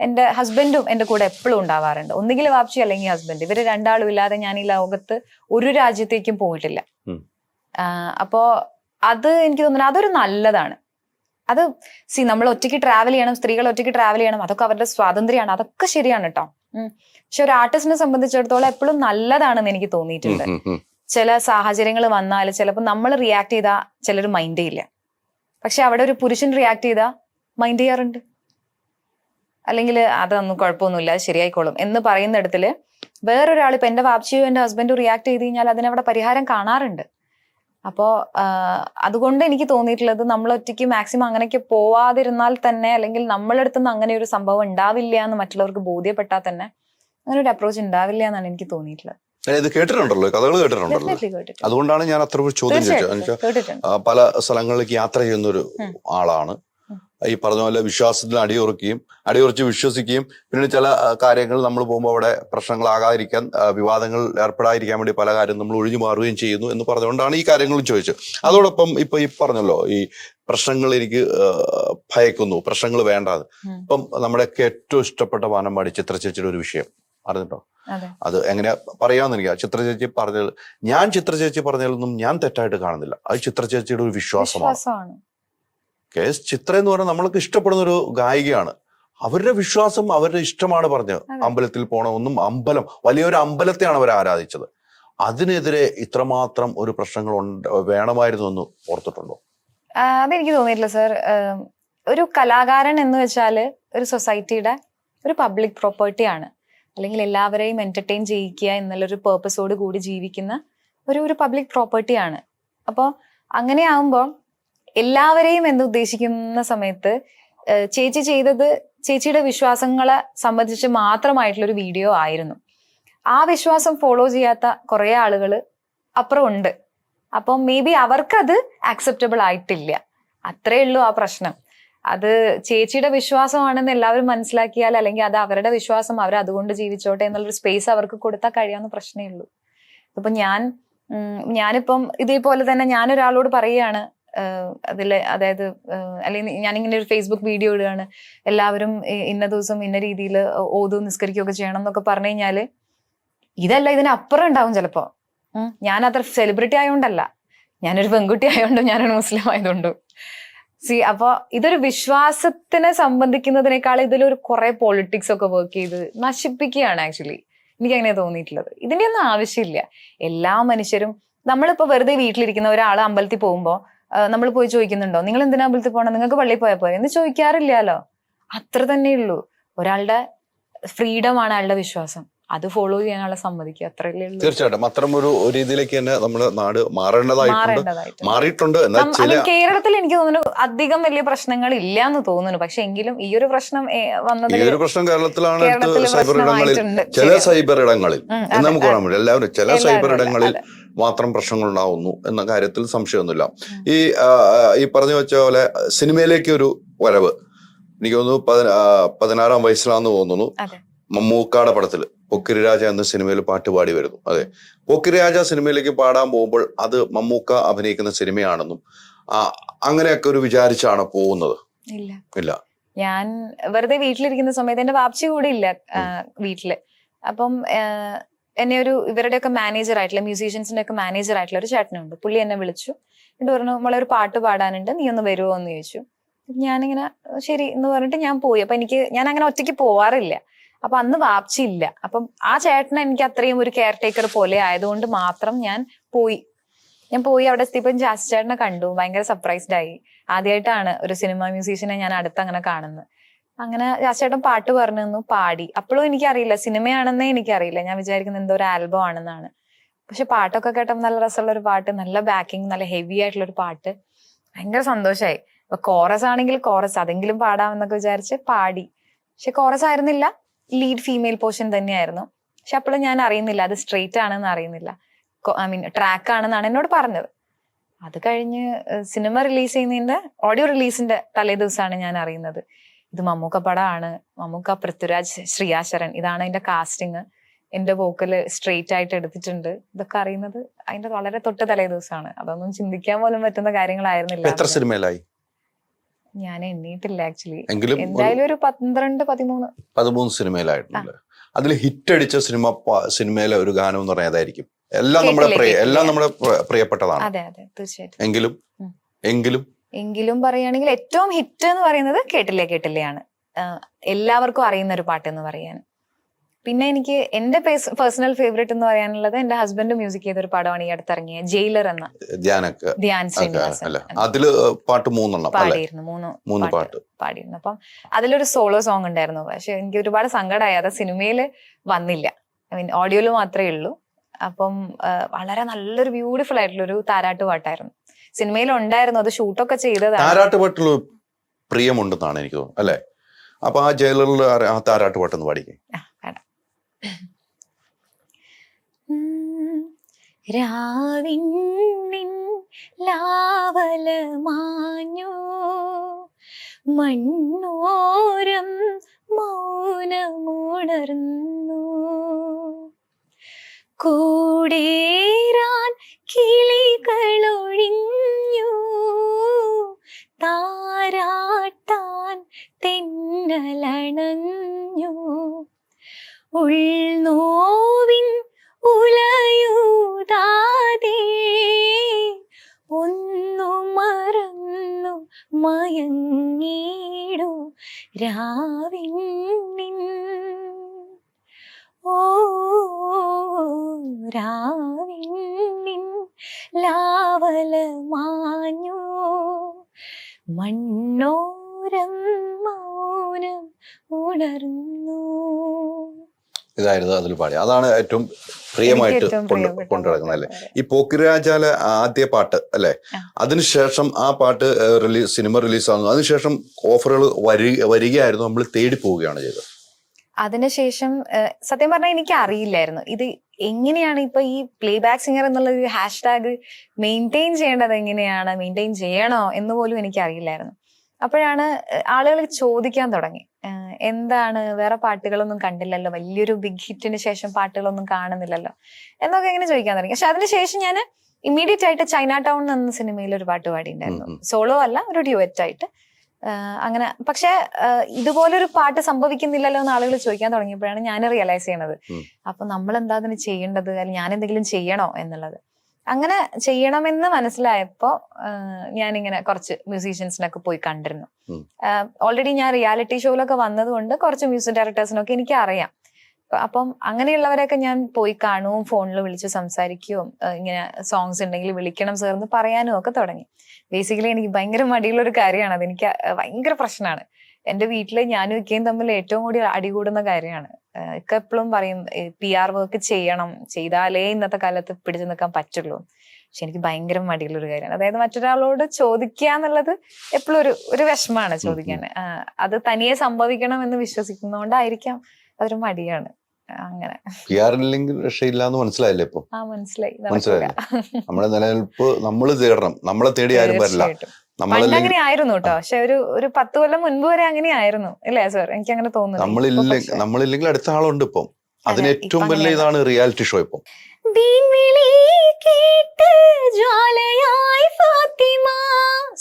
എന്റെ ഹസ്ബൻഡും എന്റെ കൂടെ എപ്പോഴും ഉണ്ടാവാറുണ്ട്, ഒന്നുകിൽ വാപ്ചി അല്ലെങ്കിൽ ഹസ്ബൻഡ്. ഇവര് രണ്ടാളും ഇല്ലാതെ ഞാൻ ഈ ലോകത്ത് ഒരു രാജ്യത്തേക്കും പോയിട്ടില്ല. അപ്പോ അത് എനിക്ക് തോന്നുന്നു അതൊരു നല്ലതാണ്. അത് നമ്മൾ ഒറ്റയ്ക്ക് ട്രാവൽ ചെയ്യണം, സ്ത്രീകൾ ഒറ്റയ്ക്ക് ട്രാവൽ ചെയ്യണം, അതൊക്കെ അവരുടെ സ്വാതന്ത്ര്യമാണ്, അതൊക്കെ ശരിയാണ് കേട്ടോ. പക്ഷെ ഒരു ആർട്ടിസ്റ്റിനെ സംബന്ധിച്ചിടത്തോളം എപ്പോഴും നല്ലതാണെന്ന് എനിക്ക് തോന്നിയിട്ടുണ്ട്. ചില സാഹചര്യങ്ങൾ വന്നാൽ ചിലപ്പോൾ നമ്മൾ റിയാക്ട് ചെയ്താൽ ചിലർ മൈൻഡ് ചെയ്യില്ല, പക്ഷെ അവിടെ ഒരു പുരുഷൻ റിയാക്ട് ചെയ്താൽ മൈൻഡ് ചെയ്യാറുണ്ട്, അല്ലെങ്കിൽ അതൊന്നും കുഴപ്പമൊന്നുമില്ല ശരിയായിക്കോളും എന്ന് പറയുന്നിടത്തില് വേറൊരാൾ, ഇപ്പൊ എന്റെ വാപ്ചിയോ എന്റെ ഹസ്ബൻഡും റിയാക്ട് ചെയ്ത് കഴിഞ്ഞാൽ അതിനവിടെ പരിഹാരം കാണാറുണ്ട്. അപ്പോൾ അതുകൊണ്ട് എനിക്ക് തോന്നിയിട്ടുള്ളത് നമ്മൾ ഒറ്റയ്ക്ക് മാക്സിമം അങ്ങനെയൊക്കെ പോവാതിരുന്നാൽ തന്നെ, അല്ലെങ്കിൽ നമ്മളടുത്ത് നിന്ന് അങ്ങനെ ഒരു സംഭവം ഉണ്ടാവില്ല എന്ന് മറ്റുള്ളവർക്ക് ബോധ്യപ്പെട്ടാൽ തന്നെ അങ്ങനെ ഒരു അപ്രോച്ച് ഉണ്ടാവില്ല എന്നാണ് എനിക്ക് തോന്നിയിട്ടുള്ളത്. ഇത് കേട്ടിട്ടുണ്ടല്ലോ, കഥകൾ കേട്ടിട്ടുണ്ടല്ലോ. അതുകൊണ്ടാണ് ഞാൻ അത്ര ഒരു ചോദ്യം ചോദിച്ചത്. പല സ്ഥലങ്ങളിലേക്ക് യാത്ര ചെയ്യുന്ന ഒരു ആളാണ്. ഈ പറഞ്ഞ പോലെ വിശ്വാസത്തിൽ അടിയുറച്ച് വിശ്വസിക്കുകയും പിന്നെ ചില കാര്യങ്ങൾ നമ്മൾ പോകുമ്പോൾ അവിടെ പ്രശ്നങ്ങളാകാതിരിക്കാൻ, വിവാദങ്ങൾ ഏർപ്പെടാതിരിക്കാൻ വേണ്ടി പല കാര്യം നമ്മൾ ഒഴിഞ്ഞു മാറുകയും ചെയ്യുന്നു എന്ന് പറഞ്ഞുകൊണ്ടാണ് ഈ കാര്യങ്ങളും ചോദിച്ചത്. അതോടൊപ്പം ഇപ്പൊ ഈ പറഞ്ഞല്ലോ, ഈ പ്രശ്നങ്ങൾ എനിക്ക് ഭയക്കുന്നു, പ്രശ്നങ്ങൾ വേണ്ടാതെ. ഇപ്പം നമ്മുടെയൊക്കെ ഏറ്റവും ഇഷ്ടപ്പെട്ട വാനമ്പാടി ചിത്ര ചേച്ചിയുടെ ഒരു വിഷയം അറിഞ്ഞിട്ടോ? അത് എങ്ങനെ പറയാമെന്ന് എനിക്ക്. ചിത്ര ചേച്ചി പറഞ്ഞത്, ഞാൻ ചിത്ര ചേച്ചി പറഞ്ഞതിലൊന്നും ഞാൻ തെറ്റായിട്ട് കാണുന്നില്ല. അത് ചിത്ര ചേച്ചിയുടെ ഒരു വിശ്വാസമാണ്. ചിത്ര എന്ന് പറഞ്ഞാൽ നമ്മൾക്ക് ഇഷ്ടപ്പെടുന്ന ഒരു ഗായികയാണ്. അവരുടെ വിശ്വാസം, അവരുടെ ഇഷ്ടമാണ് പറഞ്ഞത്. അമ്പലത്തിൽ പോകണമെന്നും, വലിയൊരു അമ്പലത്തെയാണ് അവർ ആരാധിച്ചത്. അതിനെതിരെ ഇത്രമാത്രം ഒരു പ്രശ്നങ്ങൾ വേണമായിരുന്നു എന്ന് ഓർത്തിട്ടുണ്ടോ? അതെനിക്ക് തോന്നിയിട്ടില്ല സർ. ഒരു കലാകാരൻ എന്ന് വെച്ചാല് ഒരു സൊസൈറ്റിയുടെ ഒരു പബ്ലിക് പ്രോപ്പർട്ടിയാണ്, അല്ലെങ്കിൽ എല്ലാവരെയും എന്റർടൈൻ ചെയ്യിക്കുക എന്നുള്ളൊരു പേർപ്പസോട് കൂടി ജീവിക്കുന്ന ഒരു പബ്ലിക് പ്രോപ്പർട്ടിയാണ്. അപ്പോൾ അങ്ങനെയാവുമ്പോൾ എല്ലാവരെയും ഉദ്ദേശിക്കുന്ന സമയത്ത് ചേച്ചി ചെയ്തത് ചേച്ചിയുടെ വിശ്വാസങ്ങളെ സംബന്ധിച്ച് മാത്രമായിട്ടുള്ളൊരു വീഡിയോ ആയിരുന്നു. ആ വിശ്വാസം ഫോളോ ചെയ്യാത്ത കുറെ ആളുകൾ അപ്പുറം ഉണ്ട്. അപ്പം മേ ബി അവർക്കത് ആക്സെപ്റ്റബിൾ ആയിട്ടില്ല. അത്രേ ഉള്ളൂ ആ പ്രശ്നം. അത് ചേച്ചിയുടെ വിശ്വാസമാണെന്ന് എല്ലാവരും മനസ്സിലാക്കിയാൽ, അല്ലെങ്കിൽ അത് അവരുടെ വിശ്വാസം, അവർ അതുകൊണ്ട് ജീവിച്ചോട്ടെ എന്നുള്ളൊരു സ്പേസ് അവർക്ക് കൊടുത്താൽ കഴിയാവുന്ന പ്രശ്നമേ ഉള്ളൂ. ഇപ്പൊ ഞാനിപ്പം ഇതേപോലെ തന്നെ ഞാനൊരാളോട് പറയുകയാണ് അതില്, അതായത് അല്ലെങ്കിൽ ഞാനിങ്ങനെ ഒരു ഫേസ്ബുക്ക് വീഡിയോ ഇടുകയാണ്, എല്ലാവരും ഇന്ന ദിവസം ഇന്ന രീതിയിൽ ഓതും നിസ്കരിക്കുകയൊക്കെ ചെയ്യണം എന്നൊക്കെ പറഞ്ഞു കഴിഞ്ഞാല് ഇതല്ല ഇതിനപ്പുറം ഉണ്ടാവും ചിലപ്പോ. ഞാൻ അത്ര സെലിബ്രിറ്റി ആയതുകൊണ്ടല്ല, ഞാനൊരു പെൺകുട്ടി ആയതുകൊണ്ടും ഞാനൊരു മുസ്ലിം ആയതുകൊണ്ടും. അപ്പൊ ഇതൊരു വിശ്വാസത്തിനെ സംബന്ധിക്കുന്നതിനേക്കാൾ ഇതിലൊരു കുറെ പൊളിറ്റിക്സ് ഒക്കെ വർക്ക് ചെയ്ത് നശിപ്പിക്കുകയാണ് ആക്ച്വലി. എനിക്ക് അങ്ങനെ തോന്നിയിട്ടുള്ളത്. ഇതിന്റെ ഒന്നും ആവശ്യമില്ല. എല്ലാ മനുഷ്യരും, നമ്മളിപ്പോ വെറുതെ വീട്ടിലിരിക്കുന്ന ഒരാൾ അമ്പലത്തിൽ പോകുമ്പോ നമ്മൾ പോയി ചോദിക്കുന്നുണ്ടോ, നിങ്ങൾ എന്തിനാ അമ്പലത്തിൽ പോകണം, നിങ്ങൾക്ക് പള്ളിയിൽ പോയാൽ പോരെ എന്ന് ചോദിക്കാറില്ലല്ലോ. അത്ര തന്നെയുള്ളൂ. ഒരാളുടെ ഫ്രീഡം ആണ് അയാളുടെ വിശ്വാസം, അത് ഫോളോ ചെയ്യാനുള്ള സമ്മതിക്കുക, അത്രയല്ലേ ഉള്ളൂ. തീർച്ചയായിട്ടും അത്തരം ഒരു രീതിയിലേക്ക് തന്നെ നമ്മുടെ നാട് മാറിയിട്ടുണ്ട്. കേരളത്തിൽ എനിക്ക് തോന്നുന്നു അധികം വലിയ പ്രശ്നങ്ങൾ ഇല്ല എന്ന് തോന്നുന്നു. പക്ഷെ എങ്കിലും ഈ ഒരു പ്രശ്നം വന്നത്, ഈ ഒരു പ്രശ്നം കേരളത്തിലാണ്. ചില സൈബർ ഇടങ്ങളിൽ നമുക്ക് പറയാൻ പറ്റില്ല, എല്ലാവരും ചില സൈബർ ഇടങ്ങളിൽ മാത്രം പ്രശ്നങ്ങൾ ഉണ്ടാവുന്നു എന്ന കാര്യത്തിൽ സംശയമൊന്നുമില്ല. ഈ പറഞ്ഞു വെച്ച പോലെ സിനിമയിലേക്ക് ഒരു വരവ് എനിക്ക് തോന്നുന്നു 16-ാം വയസ്സിലാന്ന് തോന്നുന്നു. മമ്മൂക്കാടെ പടത്തില് പൊക്കിരി രാജ എന്ന സിനിമയിൽ പാട്ട് പാടി വരുന്നു. അതെ, പൊക്കിരി രാജ സിനിമയിലേക്ക് പാടാൻ പോകുമ്പോൾ അത് മമ്മൂക്ക അഭിനയിക്കുന്ന സിനിമയാണെന്നും അങ്ങനെയൊക്കെ ഒരു വിചാരിച്ചാണ് പോകുന്നത്? ഇല്ല. ഞാൻ വെറുതെ വീട്ടിലിരിക്കുന്ന സമയത്ത് എന്റെ വാപ്ചി കൂടി ഇല്ല വീട്ടില്. അപ്പം എന്നെ ഇവരുടെയൊക്കെ മാനേജർ ആയിട്ടുള്ള, മ്യൂസീഷ്യൻസിന്റെ ഒക്കെ മാനേജർ ആയിട്ടുള്ള ഒരു ചേട്ടനുണ്ട്. പുള്ളി എന്നെ വിളിച്ചു, എന്നിട്ട് പറഞ്ഞു മോളെ ഒരു പാട്ട് പാടാനുണ്ട്, നീ ഒന്ന് വരുമോ എന്ന് ചോദിച്ചു. ഞാനിങ്ങനെ ശരി എന്ന് പറഞ്ഞിട്ട് ഞാൻ പോയി. അപ്പൊ ഞാൻ അങ്ങനെ ഒറ്റയ്ക്ക് പോവാറില്ല. അപ്പൊ അന്ന് വാപ്ചി ഇല്ല. അപ്പം ആ ചേട്ടൻ എനിക്ക് അത്രയും ഒരു കെയർ ടേക്കർ പോലെ ആയതുകൊണ്ട് മാത്രം ഞാൻ പോയി അവിടെ എത്തിയപ്പോൾ ജാസ് ചേട്ടനെ കണ്ടു. ഭയങ്കര സർപ്രൈസ്ഡ് ആയി. ആദ്യമായിട്ടാണ് ഒരു സിനിമ മ്യൂസീഷ്യനെ ഞാൻ അടുത്ത് അങ്ങനെ കാണുന്നത്. അങ്ങനെ ജാസ് ചേട്ടൻ പാട്ട് പറഞ്ഞു തന്നു, പാടി. അപ്പോഴും എനിക്കറിയില്ല സിനിമയാണെന്നേ എനിക്കറിയില്ല. ഞാൻ വിചാരിക്കുന്നത് എന്തോ ഒരു ആൽബം ആണെന്നാണ്. പക്ഷെ പാട്ടൊക്കെ കേട്ടപ്പോൾ നല്ല രസമുള്ള ഒരു പാട്ട്, നല്ല ബാക്കിങ്, നല്ല ഹെവി ആയിട്ടുള്ള ഒരു പാട്ട്. ഭയങ്കര സന്തോഷമായി. അപ്പൊ കോറസ് ആണെങ്കിൽ കോറസ് അതെങ്കിലും പാടാമെന്നൊക്കെ വിചാരിച്ച് പാടി. പക്ഷെ കോറസ് ആയിരുന്നില്ല, ലീഡ് ഫീമെയിൽ പോർഷൻ തന്നെയായിരുന്നു. പക്ഷെ അപ്പോഴും ഞാൻ അറിയുന്നില്ല അത് സ്ട്രെയിറ്റ് ആണെന്ന് അറിയുന്നില്ല, ട്രാക്ക് ആണെന്നാണ് എന്നോട് പറഞ്ഞത്. അത് കഴിഞ്ഞ് സിനിമ റിലീസ് ചെയ്യുന്നതിന്റെ ഓഡിയോ റിലീസിന്റെ തലേ ദിവസമാണ് ഞാൻ അറിയുന്നത് ഇത് മമ്മൂക്ക പടമാണ്, മമ്മൂക്ക, പൃഥ്വിരാജ്, ശ്രിയ ശരൺ, ഇതാണ് അതിന്റെ കാസ്റ്റിങ്, എന്റെ വോക്കല് സ്ട്രെയിറ്റ് ആയിട്ട് എടുത്തിട്ടുണ്ട്. ഇതൊക്കെ അറിയുന്നത് അതിന്റെ വളരെ തൊട്ട് തലേ ദിവസമാണ്. അതൊന്നും ചിന്തിക്കാൻ പോലും പറ്റുന്ന കാര്യങ്ങളായിരുന്നില്ല. എത്ര സിനിമയിലായി? ഞാൻ എണ്ണീട്ടില്ല ആക്ച്വലി. എന്തായാലും ഒരു 12-13 സിനിമയിലായിട്ടുണ്ട്. അതിൽ ഹിറ്റ് അടിച്ച സിനിമയിലെ ഒരു ഗാനം എന്ന് പറഞ്ഞാൽ ഏതായിരിക്കും? എല്ലാം നമ്മുടെ പ്രിയപ്പെട്ടതാണ്. അതെ അതെ തീർച്ചയായിട്ടും. എങ്കിലും പറയുകയാണെങ്കിൽ ഏറ്റവും ഹിറ്റ് എന്ന് പറയുന്നത് കേട്ടില്ലേ ആണ്. എല്ലാവർക്കും അറിയുന്ന ഒരു പാട്ട് എന്ന് പറയാൻ. പിന്നെ എനിക്ക് എന്റെ പേഴ്സണൽ ഫേവറേറ്റ് എന്ന് പറയാനുള്ളത് എന്റെ ഹസ്ബൻഡ് മ്യൂസിക് ചെയ്ത ഒരു പടമാണ് ഈ അടുത്തിറങ്ങിയ ജയിലർ എന്ന ധ്യാൻ ശ്രീനിവാസൻ. അതില് പാട്ട് 3 പാടിയിരുന്നു. അപ്പം അതിലൊരു സോളോ സോങ് ഉണ്ടായിരുന്നു. പക്ഷെ എനിക്ക് ഒരുപാട് സങ്കടമായി, അത് സിനിമയില് വന്നില്ല. ഐ മീൻ ഓഡിയോയില് മാത്രമേ ഉള്ളൂ. അപ്പം വളരെ നല്ലൊരു ബ്യൂട്ടിഫുൾ ആയിട്ടുള്ള ഒരു താരാട്ട് പാട്ടായിരുന്നു. സിനിമയിൽ ഉണ്ടായിരുന്നു, അത് ഷൂട്ടൊക്കെ ചെയ്തതാണ്. താരാട്ട് പാട്ടുള്ള പ്രിയമുണ്ടെന്നാണ് എനിക്ക് തോന്നുന്നത് അല്ലെ? അപ്പൊ ആ ജയിലറിൽ ആ താരാട്ട് പാട്ടൊന്ന് പാടിക്കേ. രാവിന്നിൻ ലാവലമാഞ്ഞു മണ്ണോരം മൗനമുണർന്നു കൂടേറാൻ കിളികളൊഴിഞ്ഞു താരാട്ടാൻ തെന്നലണഞ്ഞു ഉൾനോവിൻ ഉലയൂതാതെ ഒന്നു മറന്നു മയങ്ങിടു രാവിന്നിൻ ഓ രാവിന്നിൻ ലാവലമാഞ്ഞു മണ്ണോരം മൗനം ഉണർന്നു. ഇതായിരുന്നു അതിൽ പാടി. അതാണ് ഏറ്റവും പ്രിയമായിട്ട് കൊണ്ടുനടക്കുന്നത് അല്ലേ? ഈ പോക്കിരിരാജാലെ ആദ്യ പാട്ട് അല്ലെ, അതിനുശേഷം ആ പാട്ട് സിനിമ റിലീസാകുന്നു, അതിനുശേഷം ഓഫറുകൾ വരികയായിരുന്നു, നമ്മൾ തേടി പോവുകയാണ് ചെയ്തത്. അതിനുശേഷം സത്യം പറഞ്ഞാൽ എനിക്ക് അറിയില്ലായിരുന്നു ഇത് എങ്ങനെയാണ് ഇപ്പൊ ഈ പ്ലേ ബാക്ക് സിംഗർ എന്നുള്ള ഒരു ഹാഷ്ടാഗ് മെയിൻറ്റെയിൻ ചെയ്യേണ്ടത്, എങ്ങനെയാണ് മെയിൻറ്റെയിൻ ചെയ്യണോ എന്ന് പോലും എനിക്ക് അറിയില്ലായിരുന്നു. അപ്പോഴാണ് ആളുകൾ ചോദിക്കാൻ തുടങ്ങി, എന്താണ് വേറെ പാട്ടുകളൊന്നും കണ്ടില്ലല്ലോ, വലിയൊരു ബിഗ് ഹിറ്റിന് ശേഷം പാട്ടുകളൊന്നും കാണുന്നില്ലല്ലോ എന്നൊക്കെ ഇങ്ങനെ ചോദിക്കാൻ തുടങ്ങി. പക്ഷെ അതിനുശേഷം ഞാൻ ഇമ്മീഡിയറ്റ് ആയിട്ട് ചൈന ടൗൺ എന്ന സിനിമയിൽ ഒരു പാട്ട് പാടിയിട്ടുണ്ടായിരുന്നു. സോളോ അല്ല, ഒരു ഡ്യുവറ്റ് ആയിട്ട്. അങ്ങനെ പക്ഷെ ഇതുപോലൊരു പാട്ട് സംഭവിക്കുന്നില്ലല്ലോ എന്ന് ആളുകൾ ചോദിക്കാൻ തുടങ്ങിയപ്പോഴാണ് ഞാൻ റിയലൈസ് ചെയ്യണത്, അപ്പൊ നമ്മൾ എന്താ അതിന് ചെയ്യേണ്ടത്, അല്ലെങ്കിൽ ഞാൻ എന്തെങ്കിലും ചെയ്യണോ എന്നുള്ളത്. അങ്ങനെ ചെയ്യണമെന്ന് മനസ്സിലായപ്പോ ഞാനിങ്ങനെ കുറച്ച് മ്യൂസീഷ്യൻസിനൊക്കെ പോയി കണ്ടിരുന്നു. ഓൾറെഡി ഞാൻ റിയാലിറ്റി ഷോയിലൊക്കെ വന്നതുകൊണ്ട് കുറച്ച് മ്യൂസിക് ഡയറക്ടേഴ്സിനൊക്കെ എനിക്ക് അറിയാം. അപ്പം അങ്ങനെയുള്ളവരെയൊക്കെ ഞാൻ പോയി കാണുകയും ഫോണിൽ വിളിച്ച് സംസാരിക്കുകയും ഇങ്ങനെ സോങ്സ് ഉണ്ടെങ്കിൽ വിളിക്കണം ചേർന്ന് പറയാനും ഒക്കെ തുടങ്ങി. ബേസിക്കലി എനിക്ക് ഭയങ്കര മടിയുള്ളൊരു കാര്യമാണ് അത്. എനിക്ക് ഭയങ്കര പ്രശ്നമാണ്. എന്റെ വീട്ടില് ഞാനും ഇക്കയും തമ്മിൽ ഏറ്റവും കൂടി അടികൂടുന്ന കാര്യമാണ്. ഇക്ക എപ്പോഴും പറയും PR വർക്ക് ചെയ്യണം, ചെയ്താലേ ഇന്നത്തെ കാലത്ത് പിടിച്ചു നിൽക്കാൻ പറ്റുള്ളൂ. പക്ഷെ എനിക്ക് ഭയങ്കര മടിയുള്ളൊരു കാര്യമാണ്. അതായത് മറ്റൊരാളോട് ചോദിക്കുക എന്നുള്ളത് എപ്പോഴും ഒരു വിഷമാണ് ചോദിക്കാൻ. അത് തനിയെ സംഭവിക്കണം എന്ന് വിശ്വസിക്കുന്നതുകൊണ്ടായിരിക്കാം അതൊരു മടിയാണ്. അങ്ങനെ രക്ഷയില്ലാന്ന് മനസ്സിലായില്ലേ ഇപ്പൊ? മനസ്സിലായി. നമ്മുടെ നിലനിൽപ്പ് നമ്മൾ തേടണം, നമ്മളെ തേടി ആരും വരില്ല. പണ്ട് അങ്ങനെ ആയിരുന്നു കേട്ടോ. പക്ഷെ ഒരു 10 കൊല്ലം മുൻപ് വരെ അങ്ങനെ ആയിരുന്നു അല്ലേ സാർ? എനിക്ക് അങ്ങനെ തോന്നുന്നു. നമ്മളില്ലെങ്കിൽ അടുത്ത ആളുണ്ട് ഇപ്പം. അതിന് ഏറ്റവും വലിയ ഇതാണ് റിയാലിറ്റി ഷോ. ഇപ്പം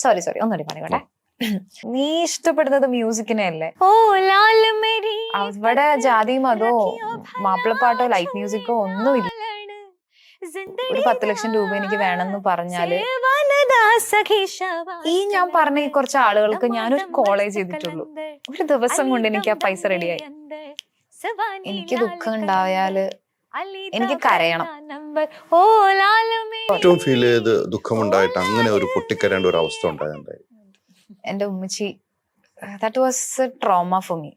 സോറി ഒന്നുകൂടി പറയട്ടെ. നീ ഇഷ്ടപ്പെടുന്നത് മ്യൂസിക്കിനെ അല്ലേ? അവിടെ ജാതി മതോ മാപ്പിളപ്പാട്ടോ ലൈഫ് മ്യൂസിക്കോ ഒന്നുമില്ല. ഒരു 10 ലക്ഷം രൂപ എനിക്ക് വേണമെന്ന് പറഞ്ഞാല് ഈ ഞാൻ പറഞ്ഞ ഈ കുറച്ച് ആളുകൾക്ക് ഞാനൊരു കോളേജ് ചെയ്തിട്ടുള്ളൂ. ഒരു ദിവസം കൊണ്ട് എനിക്ക് ആ പൈസ റെഡിയായി. എനിക്ക് ദുഃഖം ഉണ്ടായാല് എനിക്ക് കരയണം. ഏറ്റവും ഫീൽ ചെയ്ത് ദുഃഖമുണ്ടായിട്ട് അങ്ങനെ ഒരു പൊട്ടിക്കരേണ്ട ഒരു അവസ്ഥ ഉണ്ടായിട്ടുണ്ടായി. എന്റെ ഉമ്മച്ചി, that was A trauma for me.